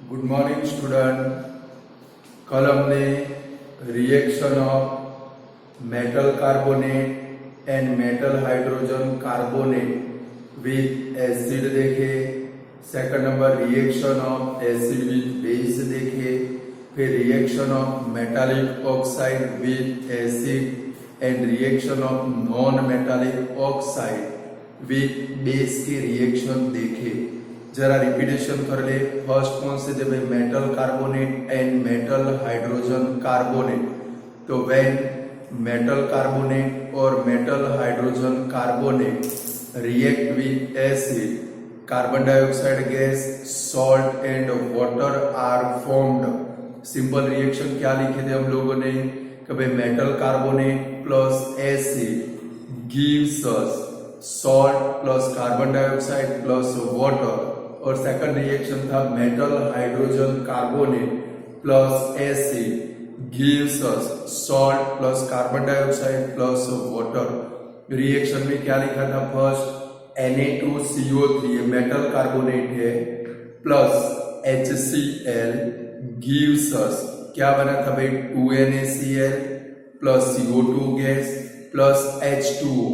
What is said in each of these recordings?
Good morning student. कल हमने reaction of metal carbonate and metal hydrogen carbonate with acid देखे। Second number reaction of acid with base देखे। फिर reaction of metallic oxide with acid and reaction of non metallic oxide with base के reaction देखे। जरा repetition कर ले। First कौन से जब metal carbonate and metal hydrogen carbonate, तो व्हेन मेटल कार्बोनेट और metal hydrogen carbonate react with acid, carbon dioxide gas, salt and water are formed. Simple reaction क्या लिखे थे हम लोगों ने कि भाई metal carbonate plus acid gives us salt plus carbon dioxide plus water. और सेकंड रिएक्शन था metal hydrogen carbonate plus acid gives us salt plus carbon dioxide plus water. Reaction में क्या लिखा था? फर्स्ट Na2CO3 मेटल कार्बोनेट है plus HCl gives us क्या बना था भाई? 2NaCl plus CO2 gas plus H2O।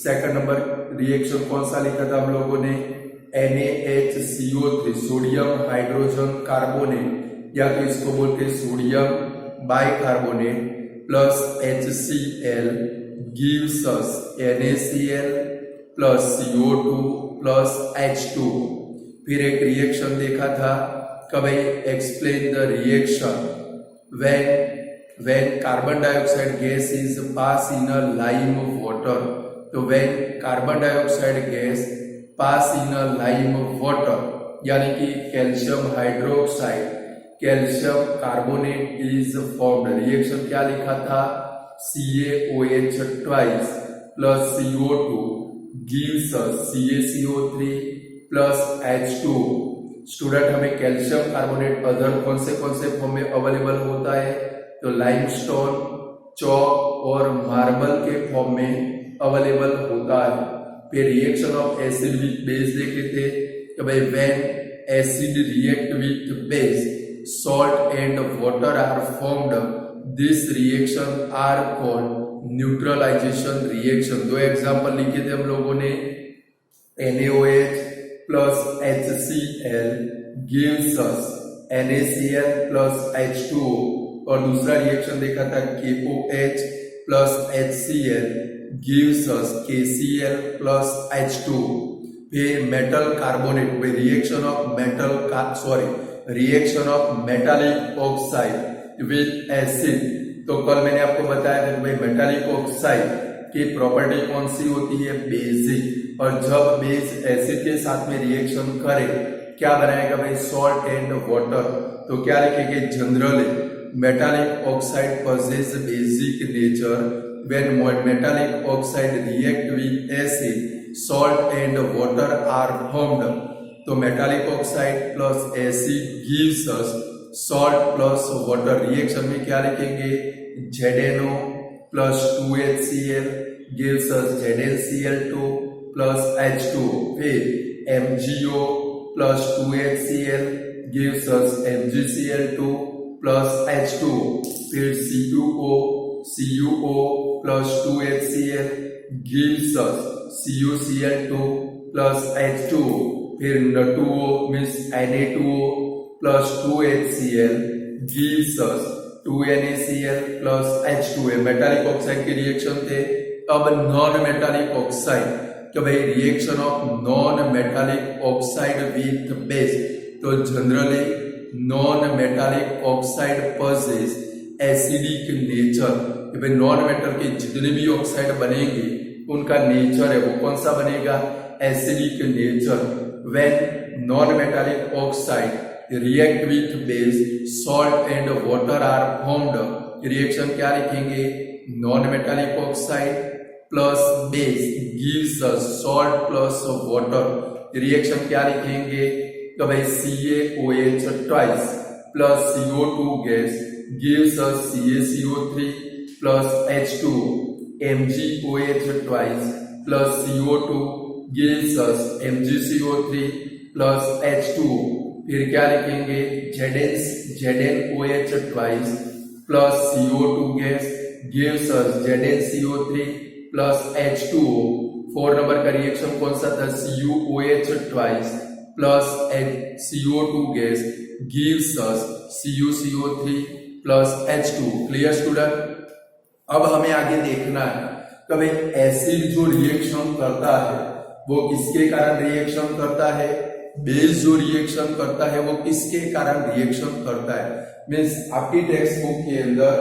Second number reaction कौन सा लिखा था हम लोगों ने? NaHCO3 सोडियम हाइड्रोजन कार्बोनेट, या तो इसको बोलते sodium bicarbonate plus HCl gives us NaCl plus CO2 plus H2। फिर एक रिएक्शन देखा था कभी explain the reaction when carbon dioxide gas is pass in a lime water। तो when carbon dioxide gas pass in a lime water यानी कि calcium hydroxide, calcium carbonate is formed. Reaction क्या लिखा था? CaOH twice plus CO2 gives us CaCO3 plus H2। Student हमें calcium carbonate other कौन से form में अवेलेबल होता है? तो लाइमस्टोन, चॉक और मार्बल के फॉर्म में अवेलेबल होता है। फिर reaction of acid with base देखे थे कि भाई when acid react with base, salt and water are formed, this reaction are called neutralisation reaction. दो एग्जांपल लिखे थे हम लोगों ने, NaOH plus HCl gives us NaCl plus H2O। और दूसरा रिएक्शन देखा था KOH plus HCl gives us KCl plus H2। फिर metal carbonate reaction of metallic oxide with acid. तो कल मैंने आपको बताया था कि भाई मेटालिक ऑक्साइड की प्रॉपर्टी कौन सी होती है? बेसिक। और जब बेस एसिड के साथ में रिएक्शन करे क्या बनाएगा भाई? Salt and water. तो क्या लिखेंगे? Generally metallic oxide possess basic nature. When metallic oxide react with acid, salt and water are formed. तो metallic oxide plus acid gives us salt plus water। Reaction में क्या लिखेंगे? ZNO plus 2HCl gives us ZnCl2 plus H2। फिर MgO plus 2HCl gives us MgCl2 plus H2। फिर CuO plus 2HCl gives us CuCl2 plus H2। फिर N2O means Na2O plus 2HCl gives us 2NaCl plus H2। Metallic oxide के reaction थे। अब non metallic oxide, तो भाई reaction of non metallic oxide with base. तो generally non metallic oxide possess acidic nature. Non metal के जितने भी oxide बनेंगे उनका नेचर है वो कौन सा बनेगा? Acidic nature. When non metallic oxide react with base, salt and water are formed. Reaction क्या लिखेंगे? Non metallic oxide plus base gives us salt plus water. Reaction क्या लिखेंगे? तो भाई CaOH twice plus CO2 gas gives us CaCO3 plus H2। MgOH twice plus CO2 gives us MgCO3 plus H2O। फिर क्या लिखेंगे ZnOH twice plus CO2 gas gives अस ZnCO3 plus H2O। 4 number का reaction कौन सा था, CuOH twice plus CO2 gas gives अस CuCO3 plus H2O। Clear student. अब हमें आगे देखना है कि भाई एसिड जो रिएक्शन करता है वो किसके कारण रिएक्शन करता है, बेस जो रिएक्शन करता है वो किसके कारण रिएक्शन करता है। मीन्स आपकी टेक्स्ट बुक के अंदर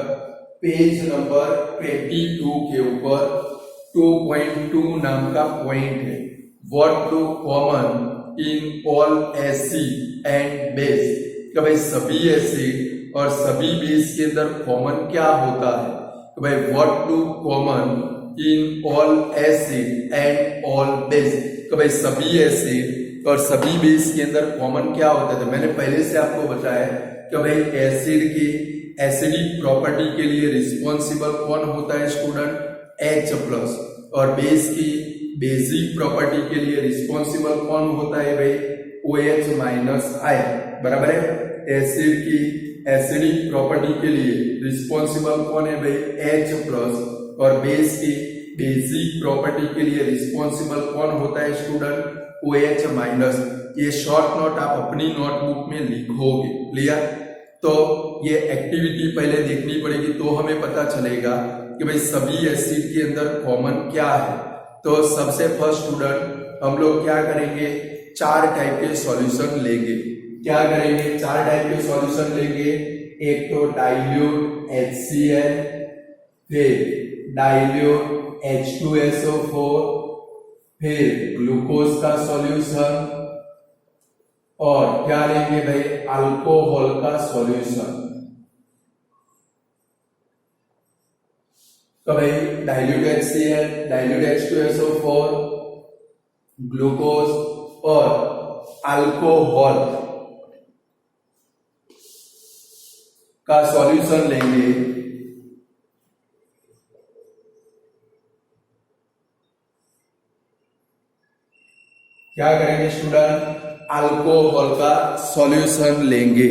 पेज नंबर 22 के ऊपर 2.2 नाम का पॉइंट है, what do common in all acid and base. कि भाई सभी एसिड और सभी बेस के अंदर कॉमन क्या होता है, तो भाई what do common in all acid and all base. तो भाई सभी एसिड और सभी बेस के अंदर कॉमन क्या होता है। मैंने पहले से आपको बताया कि भाई एसिड की एसिडिक प्रॉपर्टी के लिए रिस्पॉन्सिबल कौन होता है स्टूडेंट, H+, और बेस की बेसिक प्रॉपर्टी के लिए रिस्पॉन्सिबल कौन होता है भाई, OH-, बराबर है। एसिड की एसिडिक प्रॉपर्टी के लिए रिस्पॉन्सिबल कौन है भाई, H+, और बेस की बेसिक प्रॉपर्टी के लिए रिस्पॉन्सिबल कौन होता है स्टूडेंट, OH-। ये शॉर्ट नोट आप अपनी नोटबुक में लिखोगे। क्लियर। तो ये एक्टिविटी पहले देखनी पड़ेगी तो हमें पता चलेगा कि भाई सभी एसिड के अंदर कॉमन क्या है। तो सबसे फर्स्ट स्टूडेंट हम लोग क्या करेंगे, 4 टाइप के सॉल्यूशन लेंगे। क्या करेंगे, 4 टाइप के सॉल्यूशन लेंगे। एक तो डाइल्यूट HCl, फिर डाइल्यूट H2SO4, फिर ग्लूकोज का सॉल्यूशन, और क्या लेंगे भाई, अल्कोहल का सॉल्यूशन। तो भाई dilute HCl, dilute H2SO4, glucose और अल्कोहल का सॉल्यूशन लेंगे। क्या करेंगे स्टूडेंट, अल्कोहल का सॉल्यूशन लेंगे।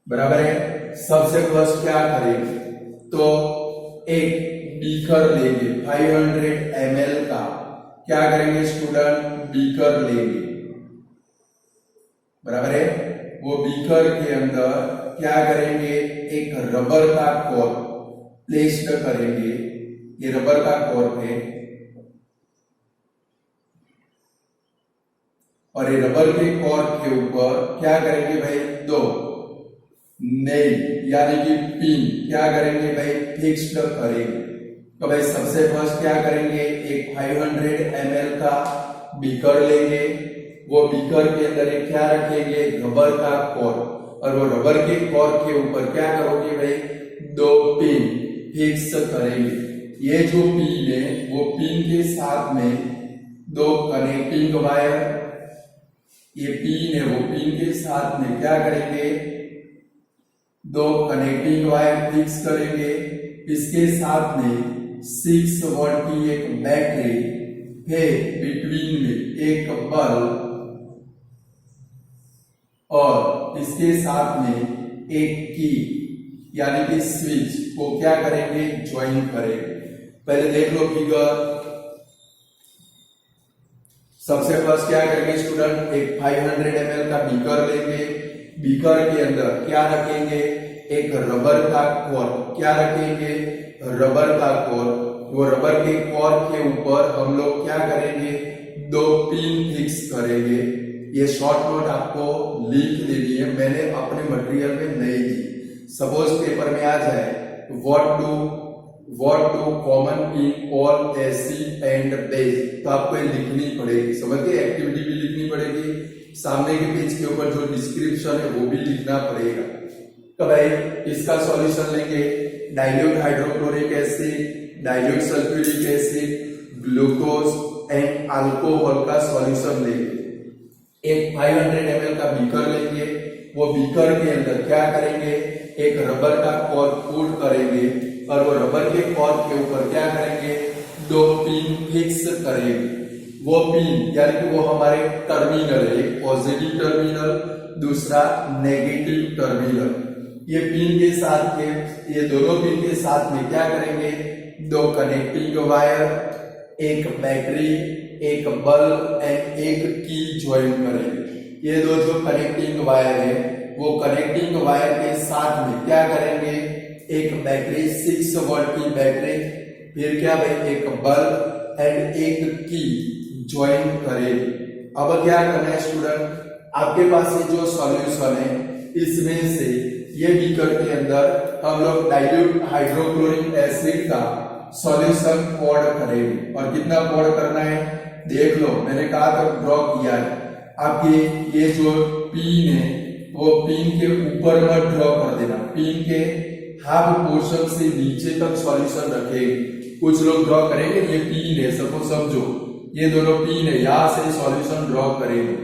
बराबर है। सबसे फर्स्ट क्या करेंगे, तो एक बीकर लेंगे 500 ml का। क्या करेंगे स्टूडेंट, बीकर लेंगे। बराबर है। वो बीकर के अंदर क्या करेंगे, एक रबर का कॉर्क प्लेस करेंगे। ये रबर का कॉर्क है और ये रबर के कॉर्क के ऊपर क्या करेंगे भाई, 2 नेल यानी कि पिन क्या करेंगे भाई, फिक्स्ड करेंगे। तो भाई सबसे फर्स्ट क्या करेंगे, एक 500 ml का बीकर लेंगे। वो बीकर के अंदर एक क्या रखेंगे, रबर का कॉर्क, और वो रबर के कॉर्क के ऊपर क्या करोगे भाई, 2 पिन फिक्स करेंगे। ये जो पिन है वो पिन के साथ में 2 कनेक्टिंग वायर, ये पिन है वो पिन के साथ में क्या करेंगे, 2 कनेक्टिंग वायर फिक्स करेंगे। इसके साथ में 6 वोल्ट की एक बैटरी, फिर बिटवीन में एक बल्ब, और इसके साथ में एक की यानी कि स्विच को क्या करेंगे, ज्वाइन करेंगे। पहले देख लो फिगर। सबसे फर्स्ट क्या करेंगे स्टूडेंट, एक 500 ml का बीकर लेंगे। बीकर के अंदर क्या रखेंगे, एक रबर का कॉर्क। क्या रखेंगे, रबर का कॉर्क। वो रबर के कॉर्क के ऊपर हम लोग क्या करेंगे, 2 पिन फिक्स करेंगे। ये शॉर्ट नोट आपको लिख देनी है, मैंने अपने मटेरियल में नहीं दी। सपोज पेपर में आ जाए, what do common in all acid and base, तो आपको ये लिखनी पड़ेगी। समझ गए, एक्टिविटी भी लिखनी पड़ेगी, सामने के पेज के ऊपर जो डिस्क्रिप्शन है वो भी लिखना पड़ेगा। तो भाई इसका सॉल्यूशन लेंगे, dilute hydrochloric acid, dilute sulphuric acid, glucose and alcohol का सॉल्यूशन लेंगे। एक 500 ml का बीकर लेंगे। वो बीकर के अंदर क्या करेंगे, एक रबर का कॉर्क पुट करेंगे, और वो रबर के कॉर्क के ऊपर क्या करेंगे, 2 पिन फिक्स करेंगे। वो पिन यानी कि वो हमारे टर्मिनल है, एक पॉजिटिव टर्मिनल, दूसरा नेगेटिव टर्मिनल। ये पिन के साथ के, ये दोनों पिन के साथ में क्या करेंगे, दो कनेक्टिंग वायर, एक बैटरी, एक बल्ब एंड एक की ज्वाइन करेंगे। ये दो जो कनेक्टिंग वायर है वो कनेक्टिंग वायर के साथ में क्या करेंगे, एक बैटरी 6 वोल्ट की बैटरी, फिर क्या भाई एक बल्ब एंड एक की ज्वाइन करेंगे। अब क्या करना है स्टूडेंट, आपके पास ये जो सॉल्यूशन है इसमें से ये बीकर के अंदर हम लोग डाइल्यूट हाइड्रोक्लोरिक एसिड का सॉल्यूशन पौड़ करेंगे। और कितना पौड़ करना है देख लो, मैंने कहा था ड्रॉ किया है। आपके ये जो पिन है वो पिन के ऊपर मत ड्रॉ कर देना, पिन के हाफ पोर्शन से नीचे तक सॉल्यूशन रखेंगे। कुछ लोग ड्रॉ करेंगे, ये पिन है सबको समझो, ये दोनों पिन है, यहाँ से सॉल्यूशन ड्रॉ करेंगे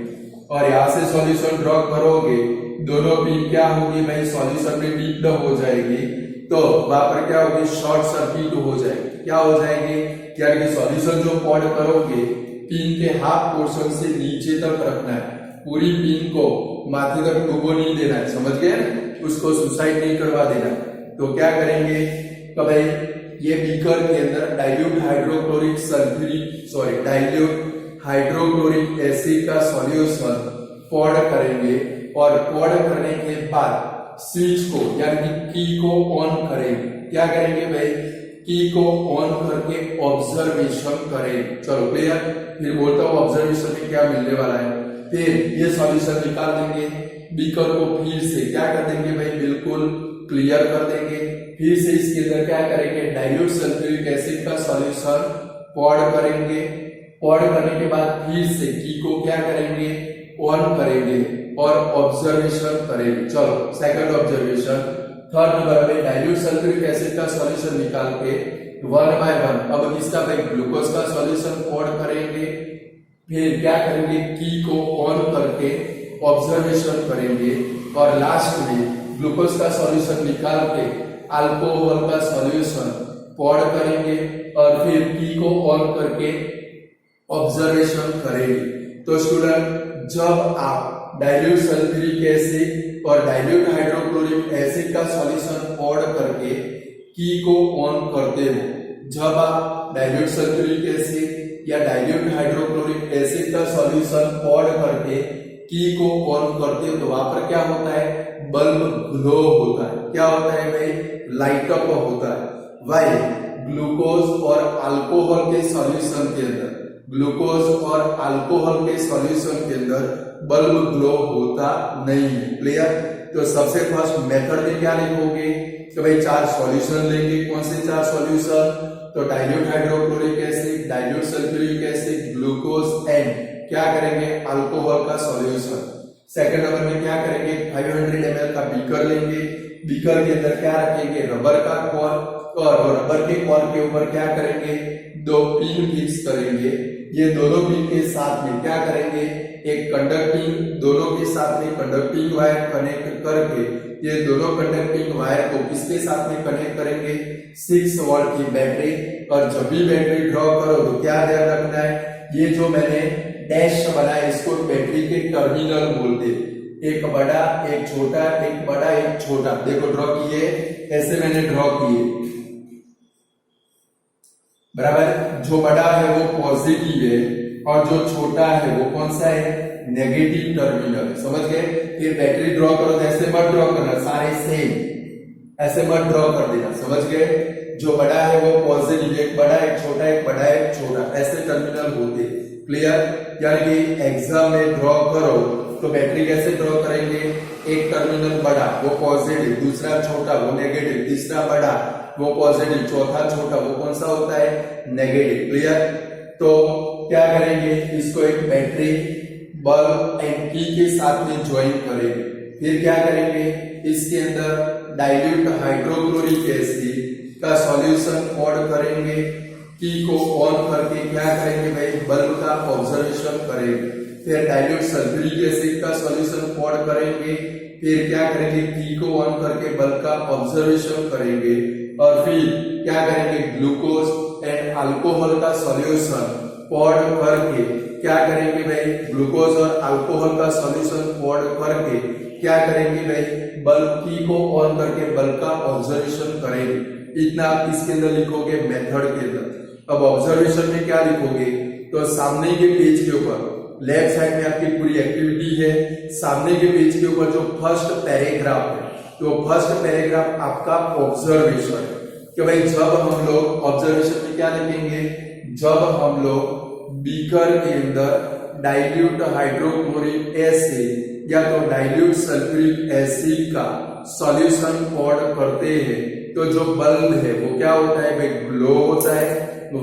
और यहाँ से सॉल्यूशन ड्रॉ करोगे, दोनों पिन क्या होगी भाई सॉल्यूशन में डिप्ड हो जाएगी, तो वहां पर क्या होगी शॉर्ट सर्किट हो जाएगी। क्या हो जाएगी, यानी कि सॉल्यूशन जो पॉड करोगे पिन के हाफ पोर्शन से नीचे तक रखना है, पूरी पिन को माथे तक डुबो नहीं देना है, समझ गए ना, उसको सुसाइड नहीं करवा देना। तो क्या करेंगे तो भाई ये बीकर के अंदर डाइल्यूट हाइड्रोक्लोरिक एसिड का सॉल्यूशन पॉड करेंगे और पॉड करने के बाद स्विच को यानी कि की को ऑन करेंगे। क्या करेंगे भाई, की को ऑन करके ऑब्जर्वेशन करेंगे। चलो क्लियर, फिर बोलता हूँ ऑब्जर्वेशन में क्या मिलने वाला है। फिर ये सॉल्यूशन निकाल देंगे, बीकर को फिर से क्या कर देंगे भाई बिल्कुल क्लियर कर देंगे। फिर से इसके अंदर क्या करेंगे, डाइल्यूट सल्फ्यूरिक एसिड का सॉल्यूशन पॉड करेंगे। पॉड करने के बाद फिर से की को क्या करेंगे, ऑन करेंगे और ऑब्जर्वेशन करेंगे। चलो सेकंड ऑब्जर्वेशन, थर्ड नंबर में डाइल्यूट सल्फ्यूरिक एसिड का सॉल्यूशन निकाल के 1 बाय 1 अब इसका भाई ग्लूकोज का सॉल्यूशन पॉड करेंगे। फिर क्या करेंगे, की को ऑन करके ऑब्जर्वेशन करेंगे और लास्ट में ग्लूकोज का सॉल्यूशन निकाल के अल्कोहल का सॉल्यूशन पॉड करेंगे और फिर की को ऑन करके ऑब्जर्वेशन करेंगे। तो स्टूडेंट जब आप डाइल्यूट सल्फ्यूरिक एसिड और डाइल्यूट हाइड्रोक्लोरिक एसिड का सॉल्यूशन पॉड करके की को ऑन करते हो, जब आप डाइल्यूट सल्फ्यूरिक एसिड या डाइल्यूट हाइड्रोक्लोरिक एसिड का सॉल्यूशन पॉड करके की को ऑन करते हो तो वहां पर क्या होता है, बल्ब ग्लो होता है। क्या होता है भाई, लाइट अप होता है। वाई ग्लूकोज और अल्कोहल के सॉल्यूशन के अंदर, ग्लूकोज और अल्कोहल के सॉल्यूशन के अंदर बल्ब ग्लो होता नहीं है। क्लियर, तो सबसे फर्स्ट मेथड में क्या लिखोगे कि भाई 4 सॉल्यूशन लेंगे। कौन से 4 सॉल्यूशन, तो dilute hydrochloric acid, dilute sulphuric acid, glucose and क्या करेंगे अल्कोहल का सॉल्यूशन। सेकंड नंबर में क्या करेंगे, 500 ml का बीकर लेंगे। बीकर के अंदर क्या रखेंगे, रबर का कॉर्क और रबर के कॉर्क के ऊपर क्या करेंगे, 2 पिन फिक्स करेंगे। ये दोनों पिन के साथ में क्या करेंगे, एक कंडक्टिंग, दोनों के साथ में कंडक्टिंग वायर कनेक्ट करके ये दोनों कंडक्टिंग वायर को किसके साथ में कनेक्ट करेंगे, 6 वोल्ट की बैटरी। और जब भी बैटरी ड्रॉ करो तो क्या ध्यान रखना है, ये जो मैंने डैश बनाया इसको बैटरी के टर्मिनल बोलते, एक बड़ा एक छोटा, एक बड़ा एक छोटा। देखो ड्रॉ किए, ऐसे मैंने ड्रॉ किए बराबर। जो बड़ा है वो पॉजिटिव है और जो छोटा है वो कौन सा है, नेगेटिव टर्मिनल। समझ गए। फिर बैटरी ड्रॉ करो तो ऐसे मत ड्रॉ करना, सारे सेम ऐसे मत ड्रॉ कर देना, समझ गए। जो बड़ा है वो पॉजिटिव, एक बड़ा एक छोटा, एक बड़ा एक छोटा, ऐसे टर्मिनल होते। क्लियर, यानी कि एग्जाम में ड्रॉ करो तो बैटरी कैसे ड्रॉ करेंगे, एक टर्मिनल बड़ा वो पॉजिटिव, दूसरा छोटा वो नेगेटिव, तीसरा बड़ा वो पॉजिटिव, चौथा छोटा वो कौन सा होता है, नेगेटिव। क्लियर, तो क्या करेंगे, इसको एक बैटरी बल्ब एंड की के साथ में ज्वाइन करेंगे। फिर क्या करेंगे, इसके अंदर डाइल्यूट हाइड्रोक्लोरिक एसिड का सॉल्यूशन पॉड करेंगे। की को ऑन करके क्या करेंगे भाई, बल्ब का ऑब्जर्वेशन करेंगे। फिर डाइल्यूट सल्फ्यूरिक एसिड का सॉल्यूशन पॉड करेंगे। फिर क्या करेंगे, की को ऑन करके बल्ब का ऑब्जर्वेशन करेंगे और फिर क्या करेंगे, ग्लूकोज एंड अल्कोहल का सॉल्यूशन पौड़ करके क्या करेंगे भाई, ग्लूकोज और अल्कोहल का सॉल्यूशन पौड़ करके क्या करेंगे भाई, बल्ब की को ऑन करके बल्ब का ऑब्जर्वेशन करेंगे। इतना आप इसके अंदर लिखोगे मेथड के अंदर। अब ऑब्जर्वेशन में क्या लिखोगे, तो सामने के पेज के ऊपर लेफ्ट साइड में आपकी पूरी एक्टिविटी है, सामने के पेज के ऊपर जो फर्स्ट पैराग्राफ है, तो फर्स्ट पैराग्राफ आपका ऑब्जर्वेशन है कि भाई जब हम लोग ऑब्जर्वेशन में क्या लिखेंगे, जब हम लोग बीकर के अंदर डाइल्यूट हाइड्रोक्लोरिक एसिड या तो डाइल्यूट सल्फ्यूरिक एसिड का सॉल्यूशन पौड़ करते हैं तो जो बल्ब है वो क्या होता है भाई, ग्लो होता है।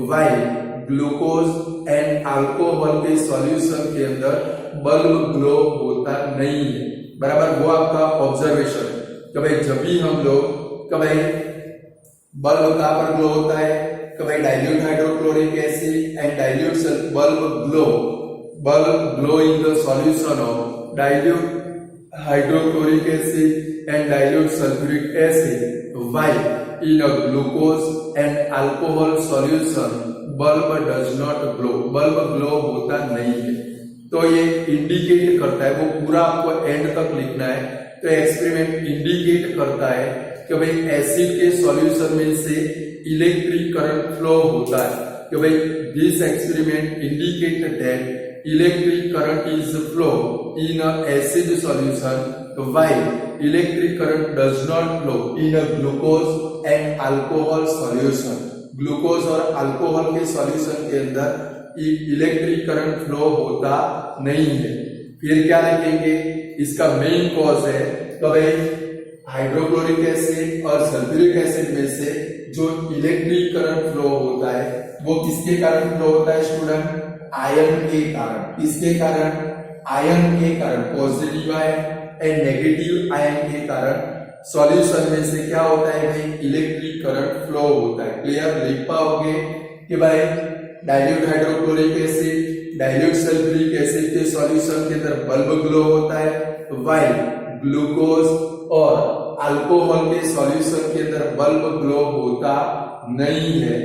वाइल ग्लूकोज एंड अल्कोहल के सॉल्यूशन के अंदर बल्ब ग्लो होता नहीं है, बराबर। वो आपका ऑब्जर्वेशन है कि भाई जब भी हम लोग कभी बल्ब कहां पर ग्लो होता है, कभी dilute hydrochloric acid and dilute bulb glow in the solution of dilute hydrochloric acid and dilute sulphuric acid while in a glucose and alcohol solution bulb does not glow, bulb glow होता नहीं है। तो ये indicate करता है, वो पूरा आपको एंड तक लिखना है। तो एक्सपेरिमेंट इंडिकेट करता है कि भाई एसिड के सॉल्यूशन में से इलेक्ट्रिक करंट फ्लो होता है, कि भाई this experiment indicate that electric current is flow in a acid solution while electric current does not flow in a glucose and alcohol solution. Glucose और अल्कोहल के solution के अंदर इलेक्ट्रिक करंट फ्लो होता नहीं है। फिर क्या लिखेंगे, इसका मेन कॉज है तो भाई हाइड्रोक्लोरिक एसिड और सल्फ्यूरिक एसिड में से जो इलेक्ट्रिक करंट फ्लो होता है वो किसके कारण फ्लो होता है स्टूडेंट, आयन के कारण। किसके कारण, आयन के कारण, positive ion and negative ion के कारण सॉल्यूशन में से क्या होता है भाई, इलेक्ट्रिक करंट फ्लो होता है। क्लियर, लिख पाओगे कि भाई dilute hydrochloric acid dilute sulphuric acid के सॉल्यूशन के अंदर बल्ब ग्लो होता है, वाइल ग्लूकोज और अल्कोहल के सॉल्यूशन के अंदर बल्ब ग्लो होता नहीं है।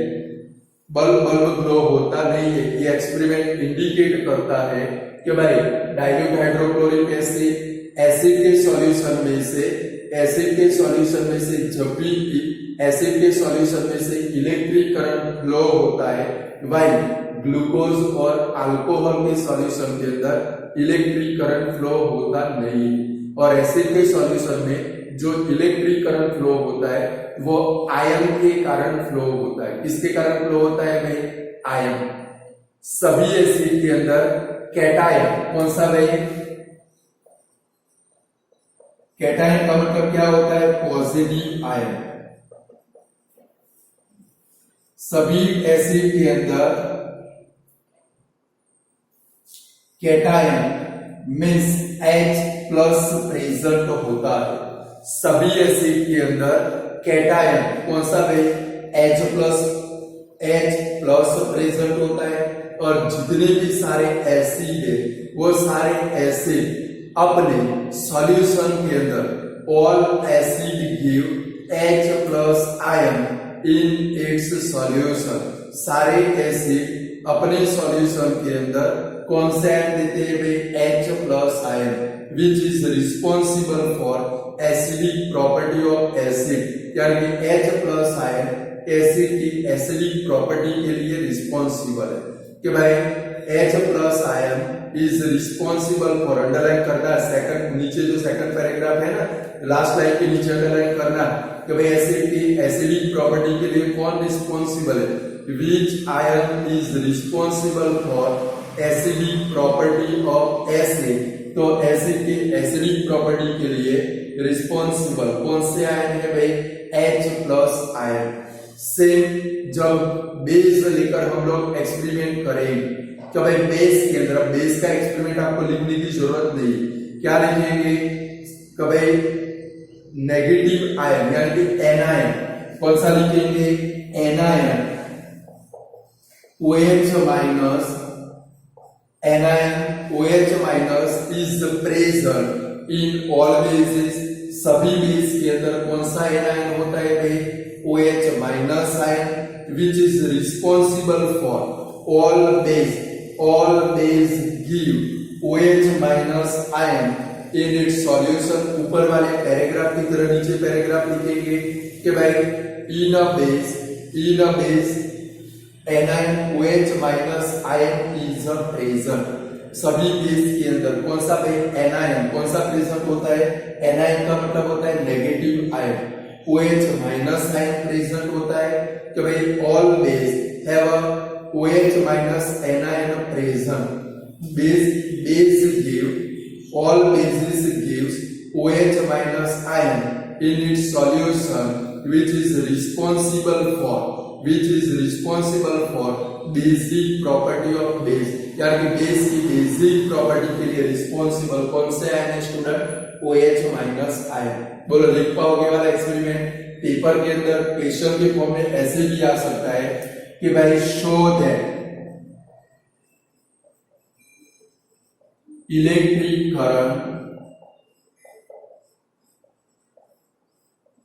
बल्ब ग्लो होता नहीं है। ये एक्सपेरिमेंट इंडिकेट करता है कि भाई डाइल्यूट हाइड्रोक्लोरिक एसिड के सॉल्यूशन में से जब भी एसिड के सॉल्यूशन में से इलेक्ट्रिक करंट फ्लो होता है, वाइल ग्लूकोज और अल्कोहल के सॉल्यूशन के अंदर इलेक्ट्रिक करंट फ्लो होता नहीं। और एसिड के सॉल्यूशन में जो इलेक्ट्रिक करंट फ्लो होता है वो आयन के कारण फ्लो होता है। किसके कारण फ्लो होता है भाई, आयन। सभी एसिड के अंदर कैटायन कौन सा भाई, कैटायन का मतलब क्या होता है, पॉजिटिव आयन। सभी एसिड के अंदर कैटायन मीन्स H+ प्रेजेंट होता है। सभी एसिड के अंदर कैटायन कौन सा भाई, H+ प्रेजेंट होता है। और जितने भी सारे एसिड है वो सारे एसिड अपने सॉल्यूशन के अंदर all acid give H+ ion in its solution. सारे एसिड अपने सॉल्यूशन के अंदर कौन सा आयन देते हैं भाई, H+ ion, which is responsible for acidic property of acid. यानी कि H+ आयन एसिड की एसिडिक प्रॉपर्टी के लिए रिस्पॉन्सिबल है कि भाई H+ ion is responsible for, underline करना सेकंड नीचे जो सेकंड पैराग्राफ है ना, लास्ट लाइन के नीचे अंडरलाइन करना कि भाई एसिड की एसिडिक प्रॉपर्टी के लिए कौन रिस्पॉन्सिबल है, विच ion is responsible for acidic property of acid. तो एसिड की एसिडिक प्रॉपर्टी के लिए रिस्पॉन्सिबल कौन से आयन है भाई, H+ आयन। सेम जब बेस लेकर हम लोग एक्सपेरिमेंट करेंगे तो भाई बेस के अंदर, बेस का एक्सपेरिमेंट आपको लिखने की जरूरत नहीं, क्या लिखेंगे कि भाई नेगेटिव आयन यानी कि एनायन कौन सा लिखेंगे, anion OH- anion OH- is present in all bases. सभी बेस के अंदर कौन सा एनायन होता है भाई, OH- ion. which is responsible for all base give OH minus ion in its solution। ऊपर वाले पैराग्राफ की तरह नीचे पैराग्राफ लिखेंगे कि भाई in a base anion OH minus ion is a present। सभी बेस के अंदर कौन सा भाई एनायन कौन सा प्रेजेंट होता है? एनायन का मतलब होता है negative ion. OH minus ion present होता है कि भाई all base have a OH minus anion present. Base give all bases gives OH minus ion in its solution which is responsible for basic property of base। यार कि base की basic property के लिए responsible कौन से ion है student? OH minus ion. बोलो लिख पाओगे वाला एक्सपेरिमेंट? पेपर के अंदर क्वेश्चन के फॉर्म में ऐसे भी आ सकता है कि भाई show that electric current,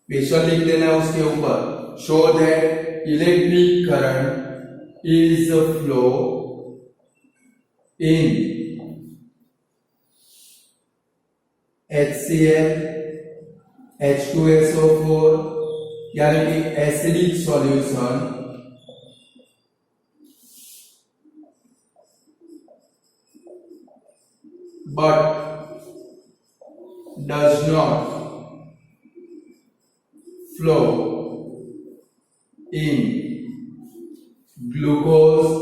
question लिख देना है उसके ऊपर, show that electric current is flow in HCl H2SO4 यानी कि acidic solution but does not flow in glucose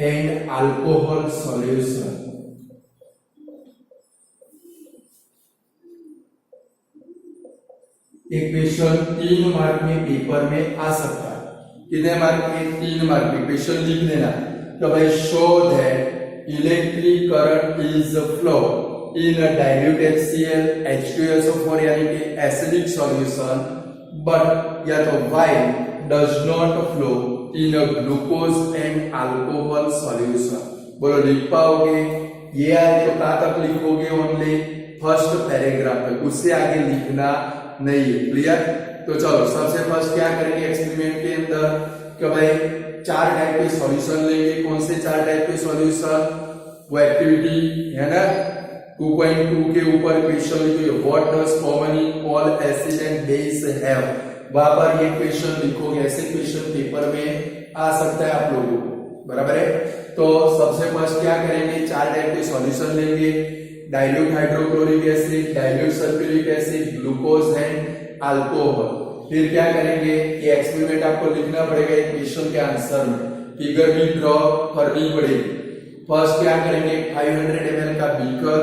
and alcohol solution। एक क्वेश्चन 3 मार्क में पेपर में आ सकता है। कितने मार्क में? 3 मार्क में। क्वेश्चन लिख देना तो भाई show that electric current is flow in a dilute HCl H2SO4 यानी कि एसिडिक सॉल्यूशन बट या तो while does not flow in a glucose and alcohol solution. बोलो लिख पाओगे? ये आए तो कहां तक लिखोगे? ओनली फर्स्ट पैराग्राफ पे, उससे आगे लिखना नहीं है। क्लियर? तो चलो सबसे फर्स्ट क्या करेंगे एक्सपेरिमेंट के अंदर कि भाई 4 टाइप के सॉल्यूशन लेंगे। कौन से 4 टाइप के सॉल्यूशन? वो एक्टिविटी है ना 2.2 के ऊपर क्वेश्चन लिखोगे what does common in all acid and base have. वहां पर ये क्वेश्चन लिखोगे। ऐसे क्वेश्चन पेपर में आ सकता है आप लोगों को, बराबर है? तो सबसे फर्स्ट क्या करेंगे? 4 टाइप के सॉल्यूशन लेंगे, dilute hydrochloric acid, dilute sulphuric acid, glucose and alcohol. फिर क्या करेंगे? ये एक्सपेरिमेंट आपको लिखना पड़ेगा एक क्वेश्चन के आंसर में, फिगर भी ड्रॉ करनी पड़ेगी। फर्स्ट क्या करेंगे? 500 ml का बीकर,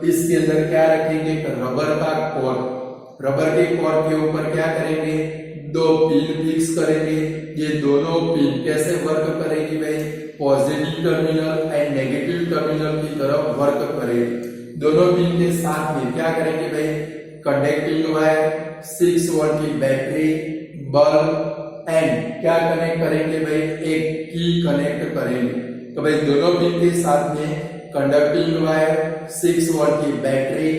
इसके अंदर क्या रखेंगे? रबर का कॉर्क। रबर के कॉर्क के ऊपर क्या करेंगे? 2 पिन फिक्स करेंगे। ये दोनों पिन कैसे वर्क करेगी भाई? Positive terminal and negative terminal की तरफ वर्क करेगी। दोनों पिन के साथ में क्या करेंगे भाई? कंडक्टिंग वायर, 6 वोल्ट की बैटरी, बल्ब एंड क्या कनेक्ट करेंगे भाई? एक की कनेक्ट करेंगे। तो भाई दोनों पिन के साथ में कंडक्टिंग वायर, 6 वोल्ट की बैटरी,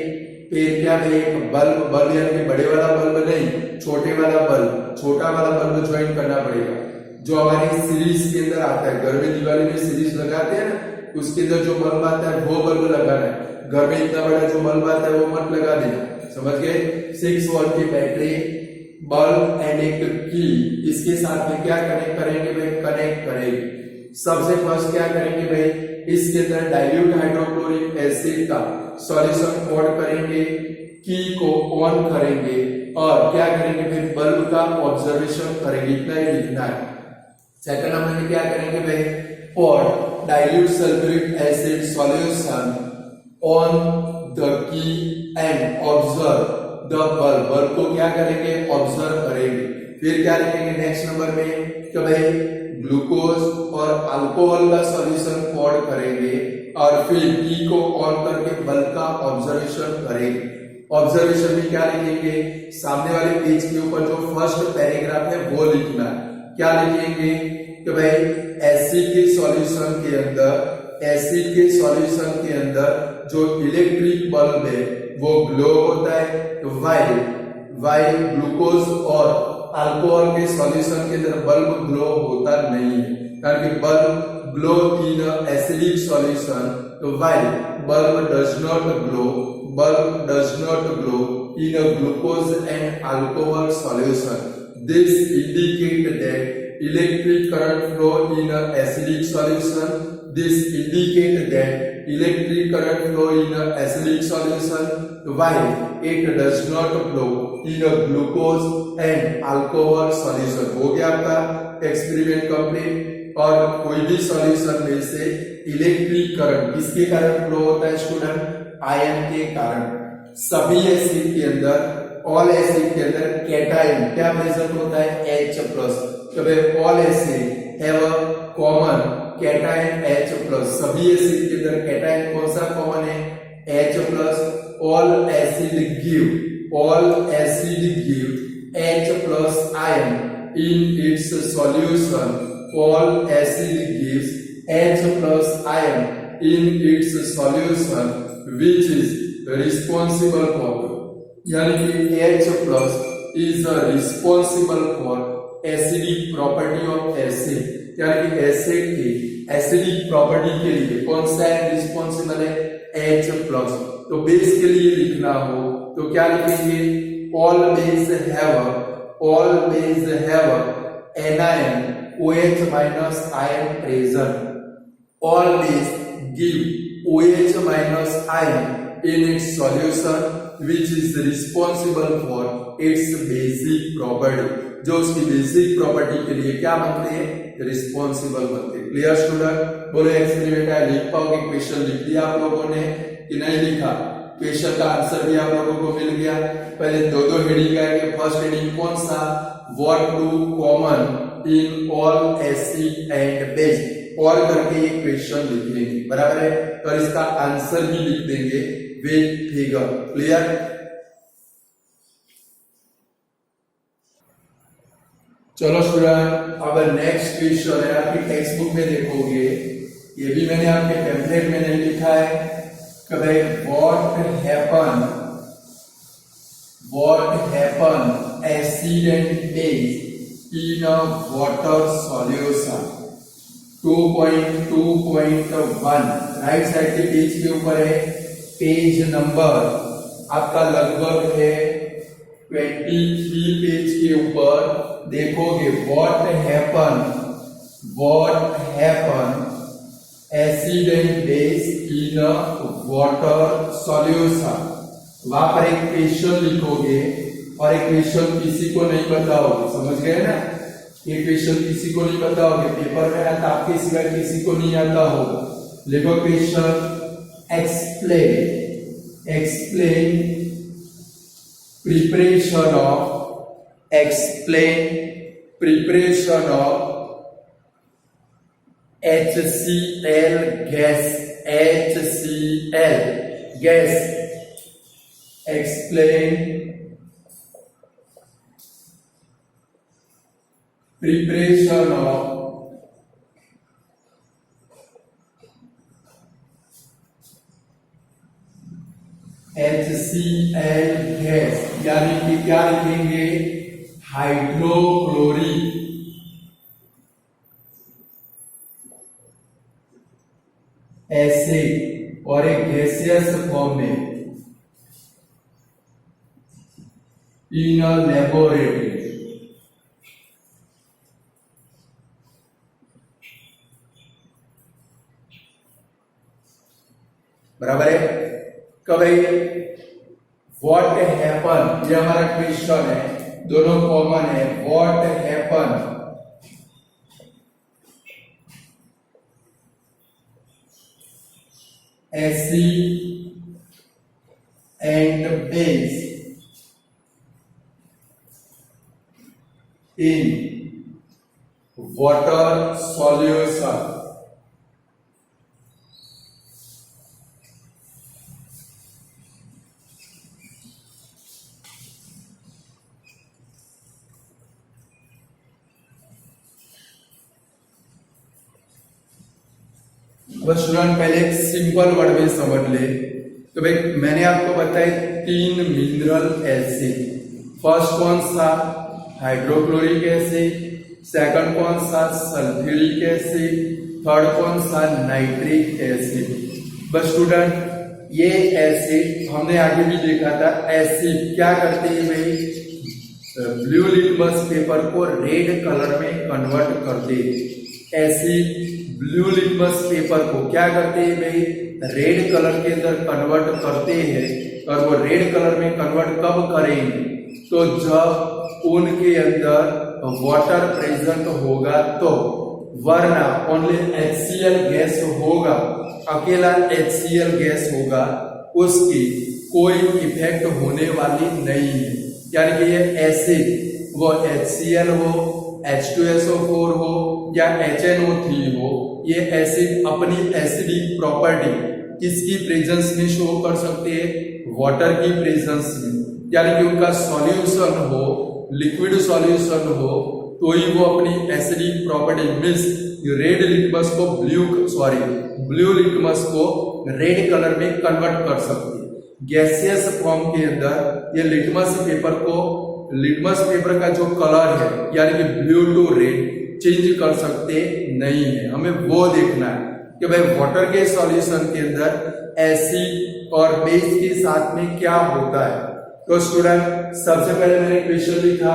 फिर क्या भाई? एक बल्ब यानी कि बड़े वाला बल्ब नहीं, छोटे वाला बल्ब, छोटा वाला बल्ब ज्वाइन करना पड़ेगा जो हमारी सीरीज के अंदर आता है। घर में दिवाली में सीरीज लगाते हैं ना, उसके अंदर जो बल्ब आता है वो बल्ब लगाना है। घर में इतना बड़ा जो बल्ब आता है वो मत लगा देना, समझ गए? 6 वोल्ट की बैटरी, बल्ब एंड एक की, इसके साथ में क्या कनेक्ट करेंगे भाई? कनेक्ट करेंगे। सबसे फर्स्ट क्या करेंगे भाई? इसके अंदर डाइल्यूट हाइड्रोक्लोरिक एसिड का सॉल्यूशन ऐड करेंगे, की को ऑन करेंगे और क्या करेंगे? फिर बल्ब का ऑब्जर्वेशन करेंगे। इतना ही लिखना है। सेकंड नंबर में क्या करेंगे भाई? pour dilute sulfuric acid solution on the key and observe the bulb। Bulb को क्या करेंगे? ऑब्जर्व करेंगे। फिर क्या लिखेंगे नेक्स्ट नंबर में कि भाई ग्लूकोज और अल्कोहल का सॉल्यूशन पॉड करेंगे और फिर की को ऑन करके बल्ब का ऑब्जर्वेशन करेंगे। ऑब्जर्वेशन में क्या लिखेंगे? सामने वाले पेज के ऊपर जो फर्स्ट पैराग्राफ है वो लिखना है। क्या लिखेंगे कि भाई एसिड के सॉल्यूशन के अंदर जो इलेक्ट्रिक बल्ब है वो ग्लो होता है, वाई ग्लूकोज और अल्कोहल के सॉल्यूशन के अंदर बल्ब ग्लो होता नहीं है, कारण कि bulb glow in acidic solution, तो why bulb does not glow in a glucose and alcohol solution. This indicate that electric current flow in a acidic solution. This indicate that electric current flow in a acidic solution while it does not flow in a glucose and alcohol solution. हो गया आपका experiment complete. और कोई भी solution में से electric current किसके कारण फ्लो होता है स्टूडेंट? आयन के कारण। सभी एसिड के अंदर, ऑल एसिड के अंदर कैटायन क्या प्रेजेंट होता है? H plus. तो भाई all acid have a common cation H plus. सभी एसिड के अंदर कैटायन कौन सा कॉमन है? H plus. All acid give H plus ion in its solution. All acid gives H plus ion in its solution which is responsible for, यानी कि H plus is responsible for acidic property of acid, यानी कि acid की acidic property के लिए कौन सा responsible है? H plus। तो बेस के लिए लिखना हो तो क्या लिखेंगे? all base have anion OH minus ion present. All these give OH minus ion in its solution which is responsible for its basic property. जो उसकी बेसिक प्रॉपर्टी के लिए क्या बनते हैं? रिस्पॉन्सिबल बनते हैं। Clear student? बोलो एक्सपेरिमेंट है, लिख पाओगे? क्वेश्चन लिख दिया आप लोगों ने कि नहीं लिखा? क्वेश्चन का आंसर भी आप लोगों को मिल गया। पहले दो हेडिंग है। फर्स्ट हेडिंग कौन सा? What do common in all acid and base, और करके ये क्वेश्चन लिख लेंगे, बराबर है? और इसका आंसर भी लिख देंगे विद फिगर। क्लियर? चलो स्टूडेंट, अब नेक्स्ट क्वेश्चन है। आपकी टेक्स्ट बुक में देखोगे, ये भी मैंने आपके टेम्पलेट में नहीं लिखा है कि भाई what happen acid and base in a water solution 2.2.1 right side के पेज के ऊपर है। पेज नंबर आपका लगभग है 23 पेज के ऊपर। देखोगे what happen acid and base in a water solution. वहां पर एक क्वेश्चन लिखोगे और एक क्वेश्चन किसी को नहीं पता होगा, समझ गए ना? ये क्वेश्चन किसी को नहीं पता होगा, पेपर में आता आपके सिवाय किसी को नहीं आता होगा। लिखो question, explain preparation of HCl gas. Explain preparation of HCl gas, यानी कि क्या लिखेंगे? हाइड्रोक्लोरिक एसिड और एक गैसियस फॉर्म में इन अ लेबोरेटरी। बराबर है? कब है? व्हाट हैपन, ये हमारा क्वेश्चन है, दोनों कॉमन है। What happen acid and base in water solution. बस स्टूडेंट पहले एक सिंपल वर्ड में समझ ले। तो भाई मैंने आपको बताया 3 मिनरल एसिड, फर्स्ट कौन सा, हाइड्रोक्लोरिक एसिड, सेकंड कौन सा, सल्फ्यूरिक एसिड, थर्ड कौन सा, नाइट्रिक एसिड। बस स्टूडेंट ये एसिड हमने आगे भी देखा था, एसिड क्या करते हैं भाई, ब्लू लिटमस पेपर को रेड कलर में कन्वर्ट करते हैं। एसिड ब्लू लिटमस पेपर को क्या करते हैं भाई, रेड कलर के अंदर कन्वर्ट करते हैं। और वो रेड कलर में कन्वर्ट कब करेंगे, तो जब उनके अंदर वाटर प्रेजेंट होगा तो, वरना ओनली HCl गैस होगा, अकेला HCl गैस होगा, उसकी कोई इफेक्ट होने वाली नहीं है। यानी कि ये एसिड वो HCl हो, H2SO4 हो या HNO3 हो, ये एसिड अपनी एसिडिक प्रॉपर्टी किसकी प्रेजेंस में शो कर सकते हैं, वाटर की प्रेजेंस में। यानी कि उनका सॉल्यूशन हो, लिक्विड सॉल्यूशन हो, तो ही वो अपनी acidic property means red litmus को ब्लू लिटमस को रेड कलर में कन्वर्ट कर सकते हैं। गैसियस फॉर्म के अंदर ये लिटमस पेपर का जो कलर है यानी कि ब्लू टू रेड चेंज कर सकते नहीं है। हमें वो देखना है कि भाई वाटर के सॉल्यूशन के अंदर एसिड और बेस के साथ में क्या होता है। तो स्टूडेंट सबसे पहले मैंने क्वेश्चन लिखा,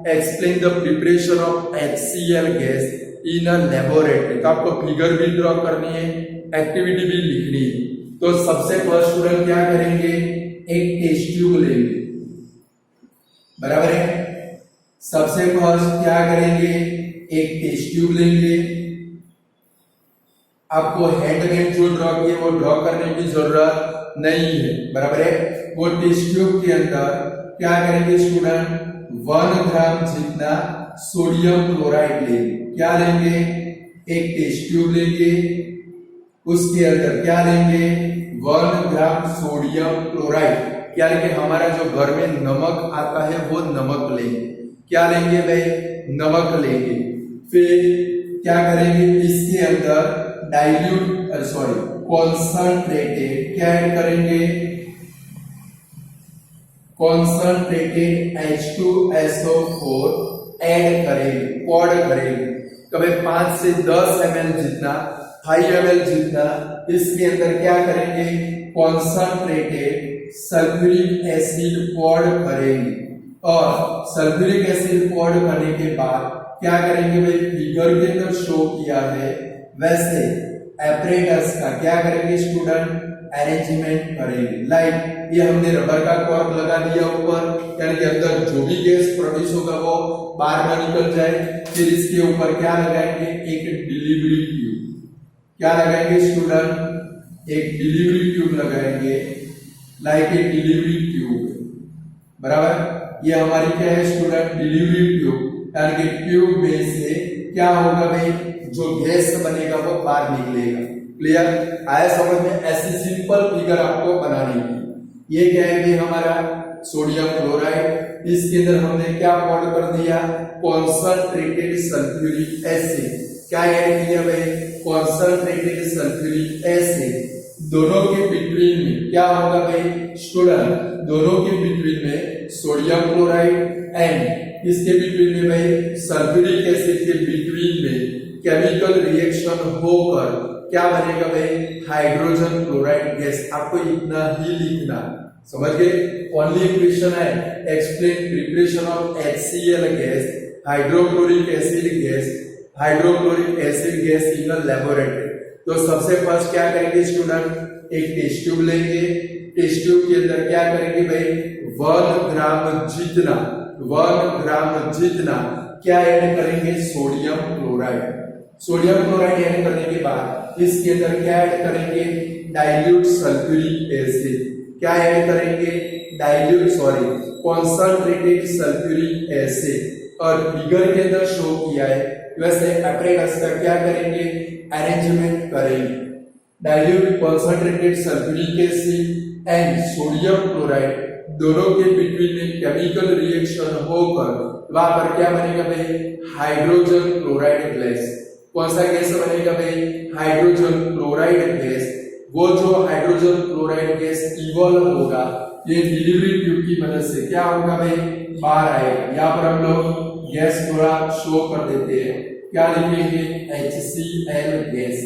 explain the preparation of HCl gas in a laboratory. तो आपको फिगर भी ड्रॉ करनी है, एक्टिविटी भी लिखनी है। तो सबसे फर्स्ट स्टूडेंट क्या करेंगे, एक टेस्ट ट्यूब लेंगे, बराबर है। सबसे फर्स्ट क्या करेंगे, एक टेस्ट ट्यूब लेंगे। आपको हैंड में जो ड्रॉ किए वो ड्रॉ करने की जरूरत नहीं है, बराबर है। वो टेस्ट ट्यूब के अंदर क्या करेंगे स्टूडेंट, 1 ग्राम जितना सोडियम क्लोराइड लेंगे। क्या लेंगे, एक टेस्ट ट्यूब लेंगे, उसके अंदर क्या लेंगे, 1 ग्राम सोडियम क्लोराइड। यानी कि हमारा जो घर में नमक आता है वो नमक लेंगे। क्या लेंगे भाई, नमक लेंगे। फिर क्या करेंगे, इसके अंदर कॉन्संट्रेटेड क्या ऐड करेंगे, कॉन्संट्रेटेड H2SO4 ऐड करेंगे, पॉड करेंगे। कभी 5 से 10 ml जितना, 5 ml जितना इसके अंदर क्या करेंगे, कॉन्संट्रेटेड सल्फ्यूरिक एसिड पॉड करेंगे। और सल्फ्यूरिक एसिड पॉड करने के बाद क्या करेंगे भाई, फिगर के अंदर शो किया है वैसे एपरेटस का क्या करेंगे स्टूडेंट, अरेंजमेंट करेंगे। लाइक ये हमने रबर का कॉर्क लगा दिया ऊपर, यानी कि अंदर जो भी गैस प्रोड्यूस होगा वो बाहर ना निकल जाए। फिर इसके ऊपर क्या लगाएंगे, एक डिलीवरी ट्यूब। क्या लगाएंगे स्टूडेंट, एक डिलीवरी ट्यूब लगाएंगे, लाइक ए डिलीवरी ट्यूब, बराबर। ये हमारी क्या है स्टूडेंट, डिलीवरी ट्यूब। यानी कि ट्यूब में से क्या होगा भाई, जो गैस बनेगा वो बाहर निकलेगा। क्लियर आया समझ में। ऐसी सिंपल फिगर आपको बनानी है। ये क्या है भाई, हमारा सोडियम क्लोराइड, इसके अंदर हमने क्या पॉड कर दिया, कॉन्संट्रेटेड सल्फ्यूरिक एसिड। क्या ऐड किया भाई, कॉन्संट्रेटेड सल्फ्यूरिक एसिड। दोनों के बिटवीन में क्या होगा भाई स्टूडेंट, दोनों के बिटवीन में सोडियम क्लोराइड एंड इसके बिटवीन में भाई सल्फ्यूरिक एसिड के बिटवीन में केमिकल रिएक्शन होकर क्या बनेगा भाई, हाइड्रोजन क्लोराइड गैस। आपको इतना ही लिखना, समझ गए। ओनली क्वेश्चन है, explain preparation of HCl gas, hydrochloric acid gas, hydrochloric acid gas in a laboratory. तो सबसे फर्स्ट क्या करेंगे स्टूडेंट, एक टेस्ट ट्यूब लेंगे। टेस्ट ट्यूब के अंदर क्या करेंगे भाई, 1 ग्राम जितना क्या ऐड करेंगे, sodium chloride. Sodium chloride add करने के बाद इसके अंदर क्या ऐड करेंगे, डाइल्यूट सल्फ्यूरिक एसिड। क्या ऐड करेंगे, कॉन्संट्रेटेड सल्फ्यूरिक एसिड। और फिगर के अंदर शो किया है वैसे एपरेटस का क्या करेंगे, अरेंजमेंट करेंगे। Dilute concentrated sulphuric acid and sodium chloride दोनों के बिटवीन में केमिकल रिएक्शन होकर वहां पर क्या बनेगा भाई, हाइड्रोजन क्लोराइड गैस। कौन सा गैस बनेगा भाई, हाइड्रोजन क्लोराइड गैस। वो जो हाइड्रोजन क्लोराइड गैस इवॉल्व होगा ये डिलीवरी ट्यूब की मदद से क्या होगा भाई, बाहर आएगा। यहाँ पर हम लोग गैस थोड़ा शो कर देते हैं, क्या लिखेंगे, HCl गैस।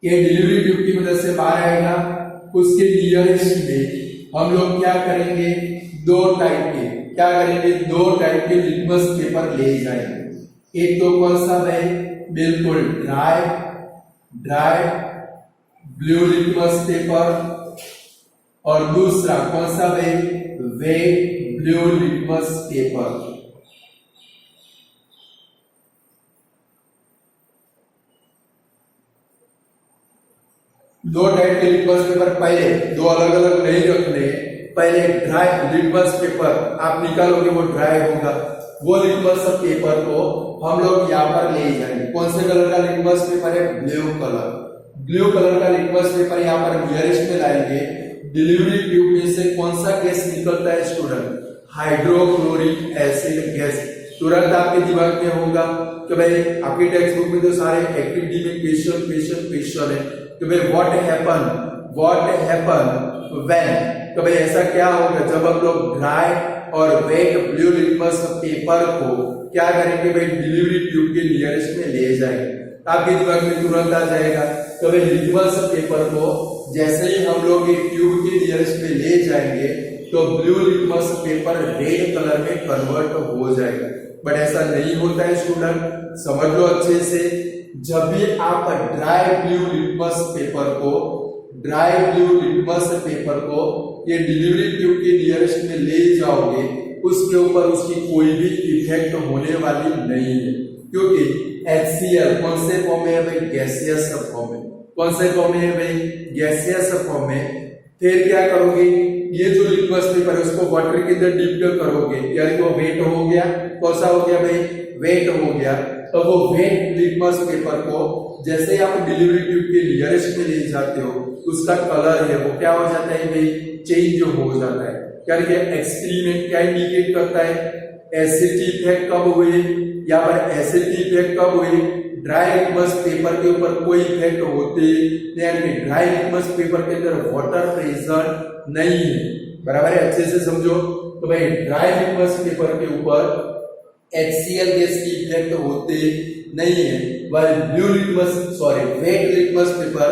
ये डिलीवरी ट्यूब की मदद से बाहर आएगा। उसके नियरेस्ट में हम लोग क्या करेंगे, दो टाइप के लिटमस पेपर ले जाएंगे। एक तो कौन सा भाई, बिल्कुल ड्राई ब्लू लिटमस पेपर, और दूसरा कौन सा भाई, वेट ब्लू लिटमस पेपर। दो टाइप के लिटमस पेपर, पहले दो अलग अलग नहीं रखने, पहले ड्राई लिटमस पेपर आप निकालोगे वो ड्राई होगा, वो लिटमस पेपर को हम लोग यहाँ पर ले जाएंगे। कौन से कलर का लिटमस पेपर है, ब्लू कलर का लिटमस पेपर यहाँ पर नियरेस्ट में लाएंगे। डिलीवरी ट्यूब में से कौन सा गैस निकलता है स्टूडेंट, हाइड्रोक्लोरिक एसिड गैस। तुरंत आपके दिमाग में होगा कि भाई आपकी टेक्स्ट बुक में तो सारे एक्टिविटी में क्वेश्चन है कि भाई व्हाट हैपन व्हेन, तो भाई ऐसा क्या होगा जब हम लोग ड्राई और वेट ब्लू लिटमस पेपर को क्या करेंगे भाई, डिलीवरी ट्यूब के नियरेस्ट में ले जाएंगे। आपके दिमाग में तुरंत आ जाएगा तो भाई लिटमस पेपर को जैसे ही हम लोग एक ट्यूब के नियरेस्ट में ले जाएंगे तो blue litmus paper red colour में कन्वर्ट हो जाएगा। बट ऐसा नहीं होता है स्टूडेंट, समझ लो अच्छे से। जब भी आप ड्राई ब्लू लिटमस पेपर को ये डिलीवरी ट्यूब के नियरेस्ट में ले जाओगे, उसके ऊपर उसकी कोई भी इफेक्ट होने वाली नहीं है, क्योंकि HCl कौन से फॉर्म में है भाई, गैसियस फॉर्म में। कौन से फॉर्म में है भाई, गैसियस फॉर्म में। फिर क्या करोगे, ये जो लिटमस पेपर है उसको वाटर के अंदर डिप करोगे, यानी वो वेट हो गया। कौन सा हो गया भाई, वेट हो गया। तो वो वेट लिटमस पेपर को जैसे आप डिलीवरी ट्यूब के नियरेस्ट में ले जाते हो, उसका कलर है वो क्या हो जाता है भाई, चेंज हो जाता है। यानी कि एक्सपेरिमेंट क्या इंडिकेट करता है, एसिडिटी इफेक्ट कब हुए, यहाँ पर एसिडिटी इफेक्ट कब हुए, ड्राई लिटमस पेपर के ऊपर कोई इफेक्ट होते, यानी ड्राई लिटमस पेपर के अंदर वाटर प्रेजेंट नहीं है। बराबर है, अच्छे से समझो। तो भाई ड्राई लिटमस पेपर के ऊपर HCl गैस की इफेक्ट होते नहीं है, वेट लिटमस पेपर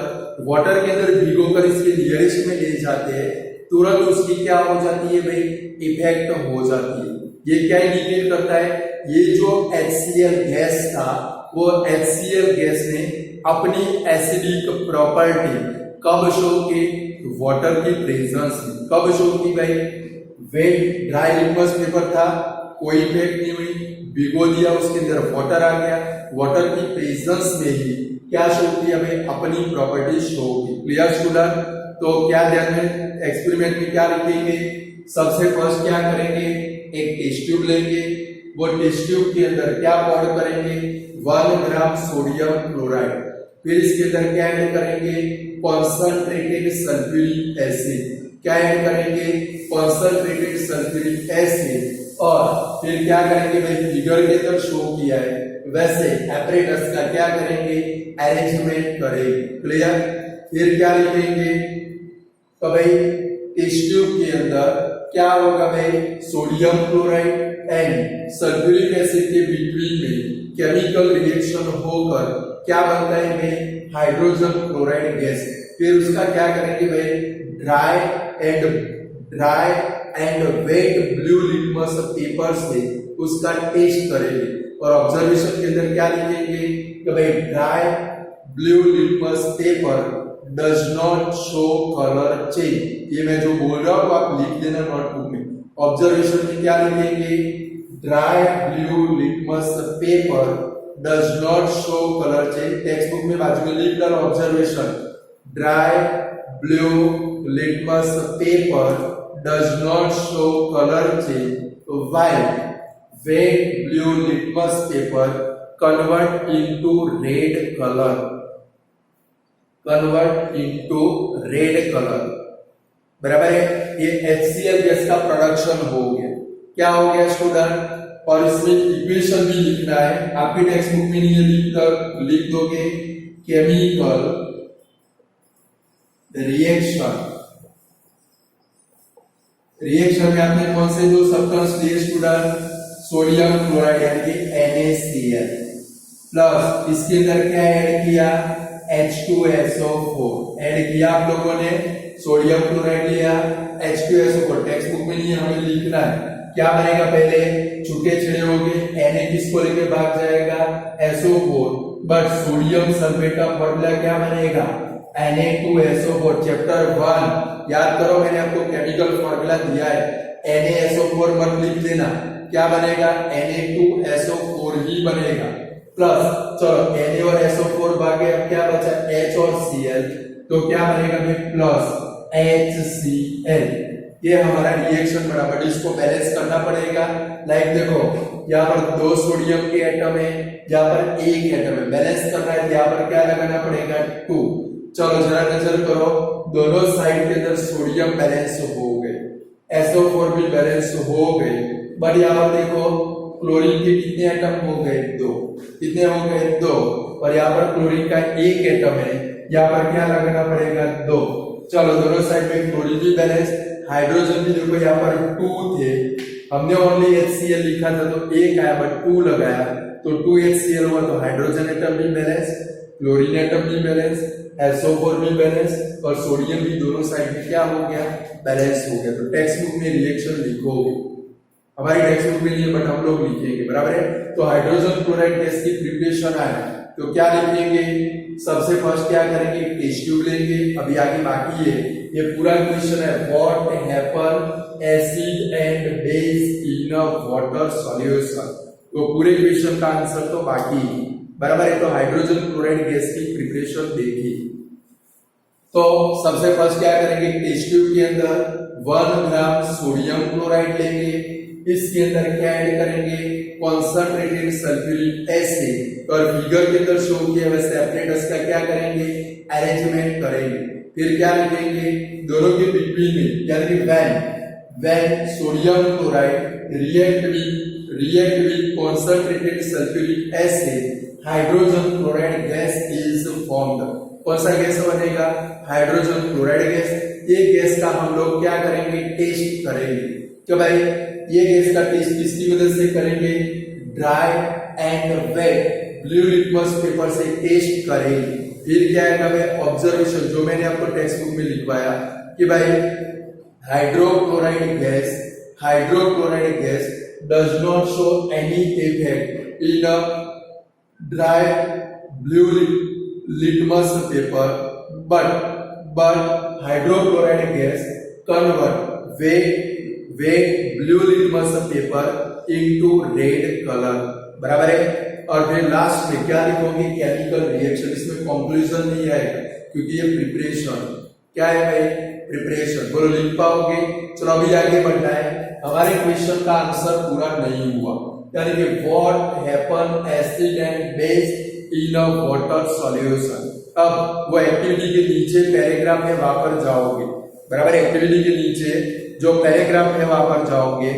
वाटर के अंदर भिगोकर इसके नियरेस्ट में ले जाते हैं, तुरंत उसकी क्या हो जाती है भाई, इफेक्ट हो जाती है। ये क्या इंडिकेट करता है, ये जो HCl गैस था वो HCl गैस ने अपनी एसिडिक प्रॉपर्टी कब शो की, वाटर की प्रेजेंस में। कब शो की भाई, वेट ड्राई लिटमस पेपर था, कोई इफेक्ट नहीं हुई, भिगो दिया, उसके अंदर वाटर आ गया, वाटर की प्रेजेंस में ही क्या शो किया भाई, अपनी प्रॉपर्टी शो की। Clear student? तो क्या ध्यान में एक्सपेरिमेंट में क्या लिखेंगे, सबसे फर्स्ट क्या करेंगे, एक टेस्ट ट्यूब लेंगे, वो टेस्ट ट्यूब के अंदर क्या पौड़ करेंगे, 1 ग्राम सोडियम क्लोराइड, फिर इसके अंदर क्या ऐड करेंगे, कॉन्संट्रेटेड सल्फ्यूरिक एसिड। क्या ऐड करेंगे, कॉन्संट्रेटेड सल्फ्यूरिक एसिड। और फिर क्या करेंगे भाई, फिगर के अंदर शो किया है वैसे एपरेटस का क्या करेंगे, अरेंजमेंट करेंगे। क्लियर? फिर क्या लिखेंगे, तो भाई टेस्ट ट्यूब के अंदर क्या होगा भाई, sodium chloride and sulphuric acid के बिटवीन में केमिकल रिएक्शन होकर क्या बनता है भाई, हाइड्रोजन क्लोराइड गैस। फिर उसका क्या करेंगे भाई, dry and wet blue litmus paper से उसका टेस्ट करेंगे, और ऑब्जर्वेशन के अंदर क्या लिखेंगे कि भाई dry blue litmus paper does not show colour change. ये मैं जो बोल रहा हूं आप लिख देना नोटबुक में। ऑब्जर्वेशन में क्या लिखेंगे, dry blue litmus paper does not show colour change. Text book में बाजू में लिख डालो observation, dry blue litmus paper does not show color change while wet blue litmus paper convert into red color, बराबर है। ये HCl गैस का production हो गया। क्या हो गया स्टूडेंट, और इसमें इक्वेशन भी लिखना है, आपकी टेक्स्ट बुक में नहीं है, लिख दोगे केमिकल रिएक्शन रिएक्शन में आपने कौन से दो सब्सटेंस लिए स्टूडेंट? सोडियम क्लोराइड यानी कि NaCl प्लस इसके अंदर क्या ऐड किया? H2SO4 ऐड किया आप लोगों ने। सोडियम क्लोराइड लिया, H2SO4 टेक्स्ट बुक में नहीं हमें लिखना है। क्या बनेगा? पहले छुट्टे छड़े होंगे, Na किसको लेके भाग जाएगा? SO4, बट सोडियम सल्फेट का फॉर्मूला क्या बनेगा? Na2SO4 चैप्टर 1 याद करो, मैंने आपको केमिकल फॉर्मूला दिया है। NaSO4 मत लिख देना, क्या बनेगा? Na2SO4 ही बनेगा। प्लस चलो Na और SO4 भागे, अब क्या बचा? H और Cl, तो क्या बनेगा भाई? Plus HCl। ये हमारा रिएक्शन बना, बट इसको बैलेंस करना पड़ेगा। लाइक देखो, यहाँ पर दो सोडियम के एटम है, यहाँ पर एक एटम है, बैलेंस करना है, यहाँ पर क्या लगाना पड़ेगा? 2। चलो जरा नजर करो, दोनों साइड के अंदर सोडियम बैलेंस हो गए, SO4 भी बैलेंस हो गए, बट यहाँ पर देखो क्लोरीन के कितने एटम हो गए? 2। कितने हो गए? 2। और यहाँ पर क्लोरीन का एक एटम है, यहाँ पर क्या लगाना पड़ेगा? 2। चलो दोनों साइड में क्लोरीन भी बैलेंस, हाइड्रोजन भी देखो यहाँ पर 2 थे, हमने ओनली HCl लिखा था तो एक आया, बट 2 लगाया तो 2HCl हुआ, तो हाइड्रोजन एटम भी बैलेंस, क्लोरीन एटम भी बैलेंस, SO4 भी बैलेंस और सोडियम भी दोनों साइड में क्या हो गया? बैलेंस हो गया। तो टेक्स्ट बुक में रिएक्शन लिखोगे, हमारी टेक्स्ट बुक में नहीं है बट हम लोग लिखेंगे, बराबर है। तो हाइड्रोजन क्लोराइड गैस की प्रिपरेशन आया तो क्या लिखेंगे? सबसे फर्स्ट क्या करेंगे? टेस्ट ट्यूब लेंगे। अभी आगे बाकी है, ये पूरा क्वेश्चन है, what happen acid and base in a water solution. तो पूरे क्वेश्चन का आंसर तो बाकी है, बराबर है। तो हाइड्रोजन क्लोराइड गैस की प्रिपरेशन देखिए। तो सबसे फर्स्ट क्या करेंगे? टेस्ट ट्यूब के अंदर 1 ग्राम सोडियम क्लोराइड लेंगे, इसके अंदर क्या ऐड करेंगे? कॉन्संट्रेटेड सल्फ्यूरिक एसिड, और फिगर के अंदर शो किया हुआ सेपरेटर्स का क्या करेंगे? अरेंजमेंट करेंगे। फिर क्या लिखेंगे? दोनों के बिटवीन में, यानी कि when sodium chloride react with concentrated sulphuric acid, hydrogen chloride gas is formed. कौन सा गैस बनेगा? Hydrogen chloride gas. ये गैस का हम लोग क्या करेंगे? टेस्ट करेंगे। तो भाई ये गैस का टेस्ट किसकी मदद से करेंगे? Dry and wet blue litmus paper से टेस्ट करेंगे। फिर क्या है भाई? ऑब्जर्वेशन, जो मैंने आपको टेक्स्ट बुक में लिखवाया कि भाई hydrochloride gas does not show any effect in a dry blue litmus paper, but hydrochloride gas convert wet blue litmus paper into red color, बराबर है। और फिर लास्ट में क्या लिखोगे? Chemical reaction. इसमें कंक्लूजन नहीं आएगा क्योंकि ये प्रिपरेशन क्या है भाई? प्रिपरेशन। बोलो लिख पाओगे? चलो अभी आगे बढ़ना है। हमारे क्वेश्चन का आंसर पूरा नहीं हुआ, यानी कि what happen acid and base in a water solution. अब वो एक्टिविटी के नीचे पैराग्राफ है, वहां पर जाओगे, बराबर। एक्टिविटी के नीचे जो पैराग्राफ है वहां पर जाओगे।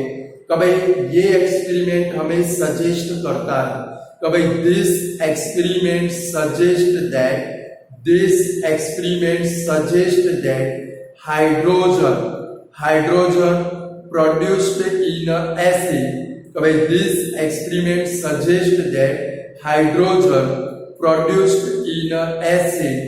कभी ये एक्सपेरिमेंट हमें सजेस्ट करता है, कभी this experiment suggest that hydrogen produced in acid, कभी this experiment suggest that hydrogen produced in acid.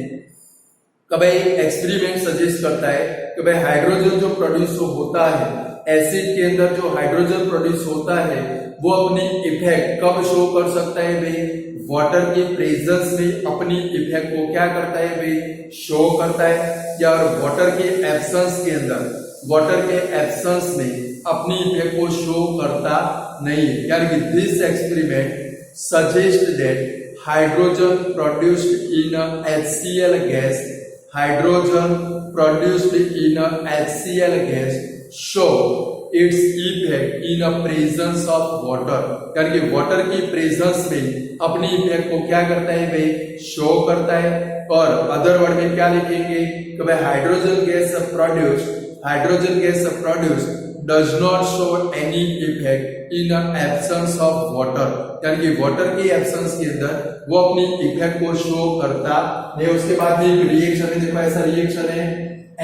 कभी एक्सपेरिमेंट सजेस्ट करता है कि भाई हाइड्रोजन जो प्रोड्यूस होता है एसिड के अंदर, जो हाइड्रोजन प्रोड्यूस होता है वो अपनी इफेक्ट कब शो कर सकता है भाई? वाटर के प्रेजेंस में अपनी इफेक्ट को क्या करता है भाई? शो करता है। या वाटर के एब्सेंस के अंदर, वाटर के एब्सेंस में अपनी इफेक्ट को शो करता नहीं है। यानी कि this experiment suggest that hydrogen produced in a HCl gas, show its effect in a presence of water, यानी कि वाटर की प्रेजेंस में अपनी इफेक्ट को क्या करता है भाई? शो करता है। और अदर वर्ड में क्या लिखेंगे कि भाई hydrogen gas produce does not show any effect in the absence of water, यानी कि वाटर की एब्सेंस के अंदर वो अपनी इफेक्ट को शो करता नहीं। उसके बाद भी रिएक्शन है, देखो ऐसा रिएक्शन है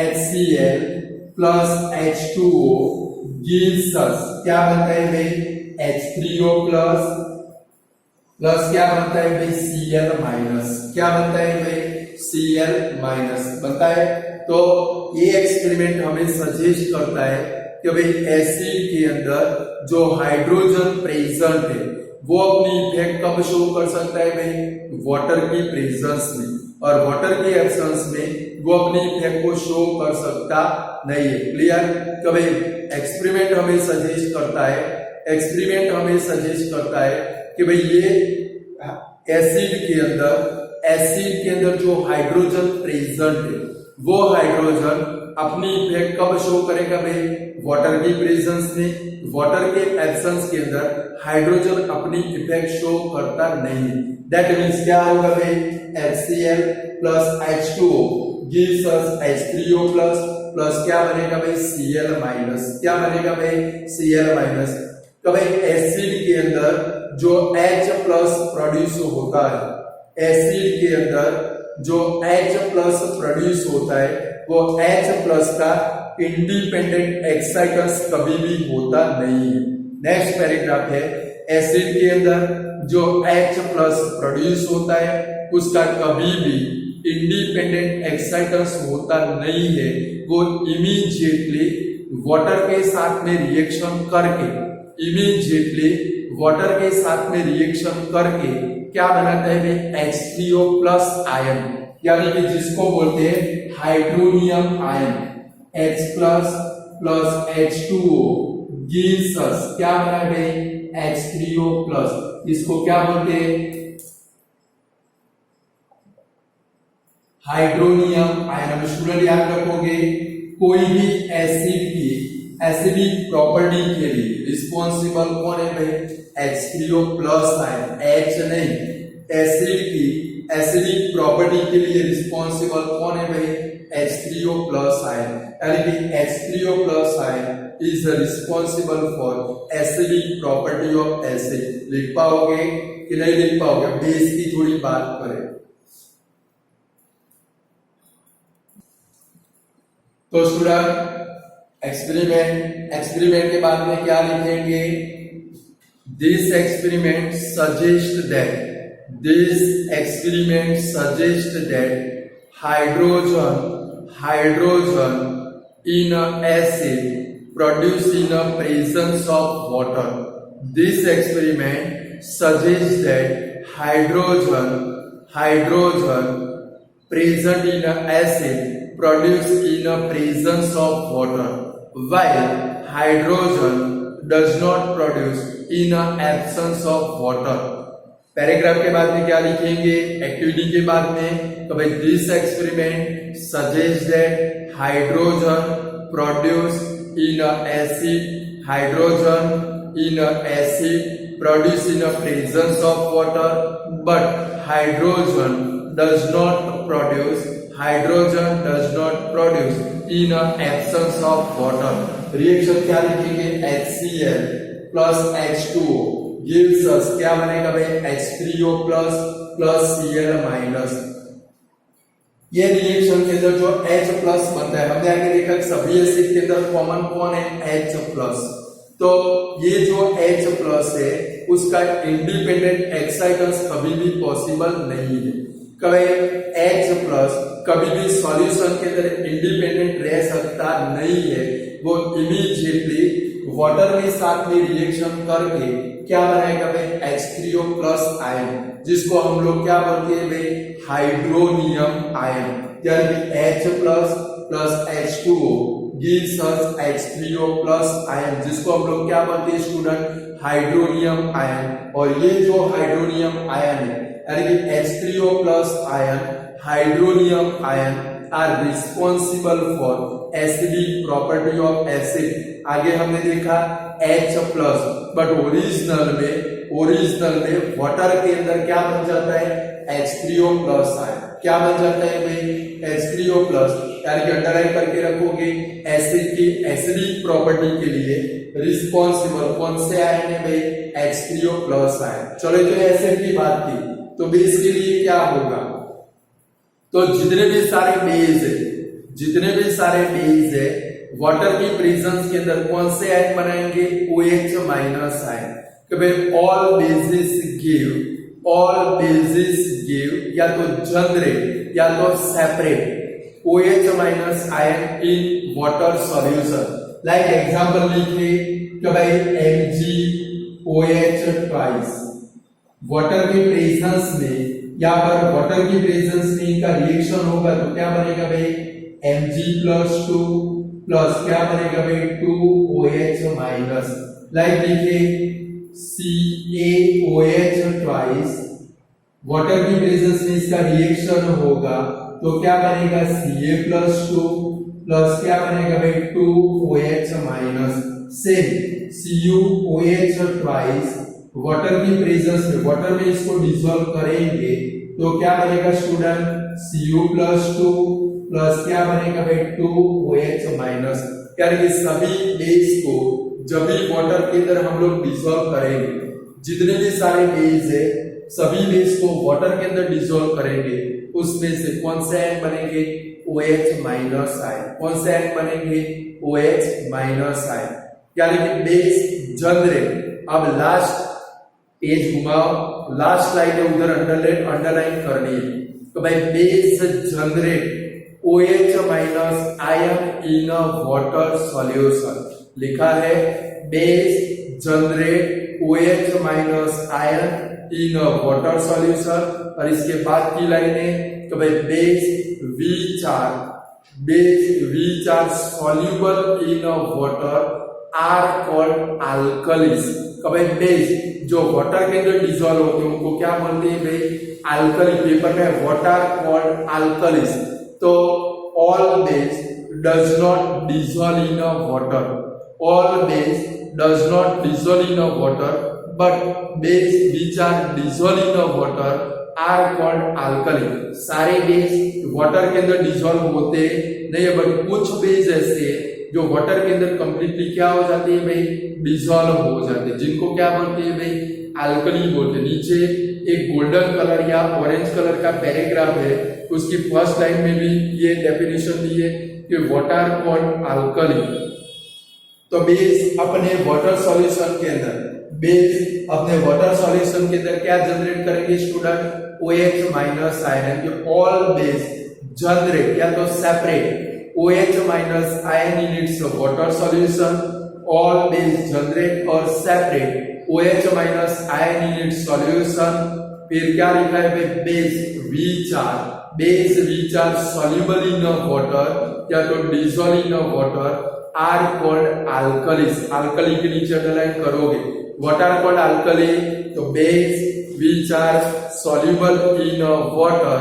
HCl plus H2O gives us क्या बनता है भाई H3O प्लस प्लस क्या बनता है भाई Cl माइनस क्या बनता है भाई Cl माइनस बनता है। तो ये एक्सपेरिमेंट हमें सजेस्ट करता है कि भाई एसिड के अंदर जो हाइड्रोजन प्रेजेंट है वो अपनी इफेक्ट कब शो कर सकता है भाई वाटर की प्रेजेंस में, और वाटर के एब्सेंस में वो अपनी इफेक्ट को शो कर सकता नहीं है। क्लियर? कि भाई एक्सपेरिमेंट हमें सजेस्ट करता है, एक्सपेरिमेंट हमें सजेस्ट करता है कि भाई ये एसिड के अंदर जो हाइड्रोजन प्रेजेंट है वो हाइड्रोजन अपनी इफेक्ट कब शो करेगा भाई वाटर की प्रेजेंस में, वाटर के एब्सेंस के अंदर हाइड्रोजन अपनी इफेक्ट शो करता नहीं। दैट मींस क्या होगा भाई HCl plus H2O gives us H3O plus plus क्या बनेगा भाई Cl माइनस क्या बनेगा भाई Cl माइनस। तो भाई एसिड के अंदर जो H प्लस प्रोड्यूस होता है, एसिड के अंदर जो H प्लस प्रोड्यूस होता है वो H प्लस का इंडिपेंडेंट एक्साइटस कभी भी होता नहीं है। नेक्स्ट पैराग्राफ है एसिड के अंदर जो H प्लस प्रोड्यूस होता है उसका कभी भी इंडिपेंडेंट एक्साइटस होता नहीं है, वो इमीडिएटली वाटर के साथ में रिएक्शन करके वाटर के साथ में रिएक्शन करके क्या बनाता है भाई H3O प्लस आयन, यानी कि जिसको बोलते हैं hydronium ion. H plus plus H2O gives us क्या बना है भाई H3O प्लस, इसको क्या बोलते हैं हाइड्रोनियम आयन। स्टूडेंट याद रखोगे कोई भी एसिड की एसिडिक प्रॉपर्टी के लिए रिस्पॉन्सिबल कौन है भाई H3O प्लस आयन, H नहीं, एसिड की एसिडिक प्रॉपर्टी के लिए रिस्पॉन्सिबल कौन है भाई H3O प्लस आयन, यानी कि H3O plus ion is responsible for acidic property of acid. लिख पाओगे कि नहीं लिख पाओगे? बेस की थोड़ी बात करें तो स्टूडेंट एक्सपेरिमेंट के बाद में क्या लिखेंगे? This experiment suggest that hydrogen in a acid produced in a presence of water. This experiment suggests that hydrogen present in a acid produced in a presence of water, while hydrogen does not produce in a absence of water. Paragraph के बाद में क्या लिखेंगे? Activity के बाद में तो भाई this experiment suggest that hydrogen produce in a acid produce in a presence of water, but hydrogen does not produce in a absence of water. Reaction क्या लिखेंगे? HCl plus H2O gives us क्या बनेगा भाई H3O plus plus Cl minus. ये reaction के अंदर जो H plus बनता है, हमने आगे देखा कि सभी एसिड के अंदर कॉमन कौन है? H plus. तो ये जो H प्लस है उसका इंडिपेंडेंट एक्साइटेंस कभी भी पॉसिबल नहीं है। कभी H प्लस कभी भी सॉल्यूशन के अंदर इंडिपेंडेंट रह सकता नहीं है, वो इमीडिएटली वाटर के साथ में रिएक्शन करके क्या बनाएगा भाई H3O प्लस आयन, जिसको हम लोग क्या बोलते हैं भाई हाइड्रोनियम आयन, यानी H plus plus H2O gives us H3O plus ion, जिसको हम लोग क्या बोलते हैं स्टूडेंट हाइड्रोनियम आयन। और ये जो हाइड्रोनियम आयन है यानी कि H3O plus ion hydronium ion are responsible for acidic property of acid. आगे हमने देखा H प्लस, बट ओरिजिनल में वाटर के अंदर क्या बन जाता है H3O प्लस आयन। क्या बन जाता है भाई H3O प्लस, यानी कि अंडरलाइन करके रखोगे एसिड की एसिडिक प्रॉपर्टी के लिए रिस्पॉन्सिबल कौन से आयन है भाई H3O प्लस आयन। चलो तो एसिड की बात की, तो बेस के लिए क्या होगा? तो जितने भी सारे बेस है वाटर की प्रेजेंस के अंदर कौन से आयन बनाएंगे, OH माइनस आयन। कि भाई ऑल बेसिस गिव या तो जनरेट या तो separate OH minus ion in water solution. Like example लिखिए कि भाई MgOH ट्वाइस वाटर के प्रेजेंस में, यहाँ पर वाटर की प्रेजेंस में इनका रिएक्शन होगा तो क्या बनेगा भाई Mg+2 प्लस क्या बनेगा भाई 2OH माइनस। लाइक देखिए CaOH ट्वाइस वाटर की प्रेजेंस में इसका रिएक्शन होगा तो क्या बनेगा Ca+2 प्लस क्या बनेगा भाई 2OH minus. Same CuOH twice water की प्रेजेंस में, वाटर में इसको डिसॉल्व करेंगे तो क्या बनेगा स्टूडेंट Cu+2 प्लस क्या बनेगा भाई 2OH माइनस। यानी कि सभी बेस को जब भी वाटर के अंदर हम लोग डिसॉल्व करेंगे, जितने भी सारे बेस है सभी बेस को वाटर के अंदर डिसॉल्व करेंगे, उसमें से कौन से आयन बनेंगे OH माइनस आयन। कौन से आयन बनेंगे OH माइनस आयन। यानी कि बेस जनरेट। अब लास्ट पेज घुमाओ, लास्ट लाइन है उधर अंडरलाइन करनी है। तो भाई base generate OH minus ion in a water solution. लिखा है base generate OH minus ion in a water solution. और इसके बाद की लाइन है तो भाई base which are soluble in a water are called alkalis। भाई बेस जो वाटर के अंदर डिसॉल्व होते हैं उनको क्या बोलते हैं भाई अल्कली। पेपर में व्हाट आर कॉल्ड अल्कलीज। तो all base does not dissolve in a water, all base does not dissolve in a water but base which are dissolve in a water are called alkali. सारे base water के अंदर dissolve होते नहीं है, but कुछ base ऐसे जो water के अंदर कंप्लीटली क्या हो जाते हैं भाई डिसॉल्व हो जाते हैं, जिनको क्या बोलते हैं भाई अल्कली बोलते हैं। नीचे एक गोल्डन कलर या ऑरेंज कलर का पैराग्राफ है, उसकी फर्स्ट लाइन में भी ये डेफिनेशन दी है कि व्हाट आर कॉल्ड अल्कली। तो बेस अपने वाटर सॉल्यूशन के अंदर, बेस अपने वाटर सॉल्यूशन के अंदर क्या जनरेट करेंगे स्टूडेंट OH माइनस आयन। जो ऑल बेस जनरेट या तो separate OH minus ion in its water solution, all base generate और separate OH minus ion in its solution. फिर क्या लिखा है base which are soluble in water या तो dissolve in water are called alkalis। Alkali के नीचे underline करोगे what are called alkali। तो base which are soluble in water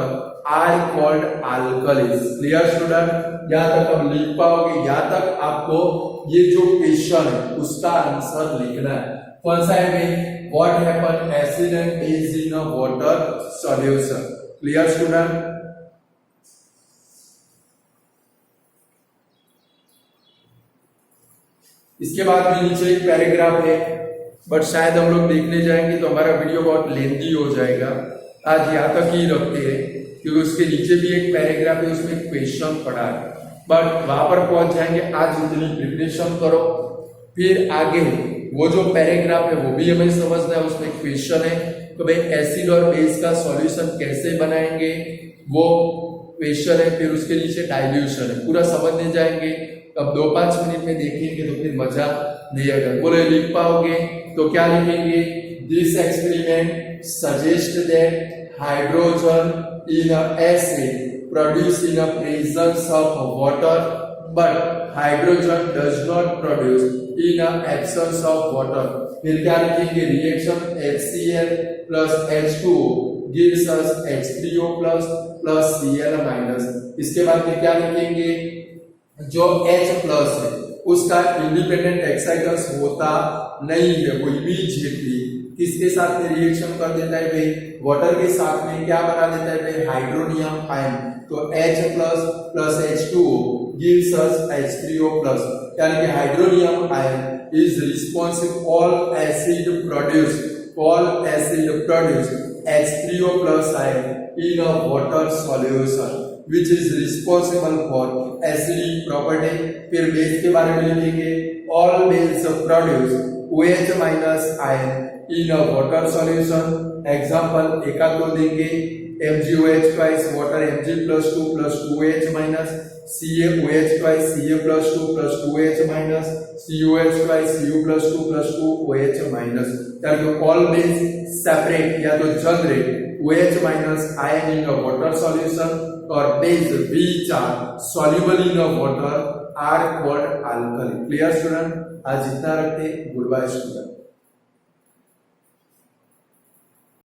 are called alkalis। Clear student, यहाँ तक अब लिख पाओगे, यहाँ तक आपको ये जो क्वेश्चन है उसका आंसर लिखना है। कौन सा है भाई what happen acid and base in a water solution. Clear student. इसके बाद भी नीचे एक पैराग्राफ है, बट शायद हम लोग देखने जाएंगे तो हमारा वीडियो बहुत लेंथी हो जाएगा। आज यहाँ तक ही रखते हैं क्योंकि उसके नीचे भी एक पैराग्राफ है, उसमें क्वेश्चन पढ़ा है, बट वहां पर पहुंच जाएंगे। आज इतनी प्रिपरेशन करो, फिर आगे वो जो पैराग्राफ है वो भी हमें समझना है, उसमें क्वेश्चन है तो भाई एसिड और बेस का सॉल्यूशन कैसे बनाएंगे वो क्वेश्चन है। फिर उसके नीचे डाइल्यूशन है, पूरा समझने जाएंगे। अब 2-5 मिनट में देखेंगे तो फिर मजा नहीं आएगा। बोले लिख पाओगे तो क्या लिखेंगे this experiment suggest that hydrogen in a acid produce in a presence of water but hydrogen does not produce in a absence of water। फिर क्या लिखेंगे reaction HCl plus H2O gives us H3O plus Cl minus। इसके बाद फिर क्या लिखेंगे जो H plus है उसका इंडिपेंडेंट एक्साइटर्स होता नहीं है, वो इमीडिएटली किसके साथ में रिएक्शन कर देता है भाई वाटर के साथ में क्या बना देता है भाई हाइड्रोनियम आयन। तो H plus H2O gives us H3O plus। यानी कि hydronium ion is responsive all acid produce H3O plus ion in a water solution. Which is responsible for acidic property. फिर बेस के बारे में लिखेंगे, all base produce OH minus ion in a water solution. Example एक आध को देंगे, MgOH twice water Mg plus 2 plus 2OH minus, CaOH twice Ca plus 2 plus 2OH minus, COH twice Cu plus 2 plus 2OH minus। तो all base separate या तो generate OH minus ion in a water solution और base which are soluble in a water are called alkali। Clear student? आज इतना रखते, good bye student.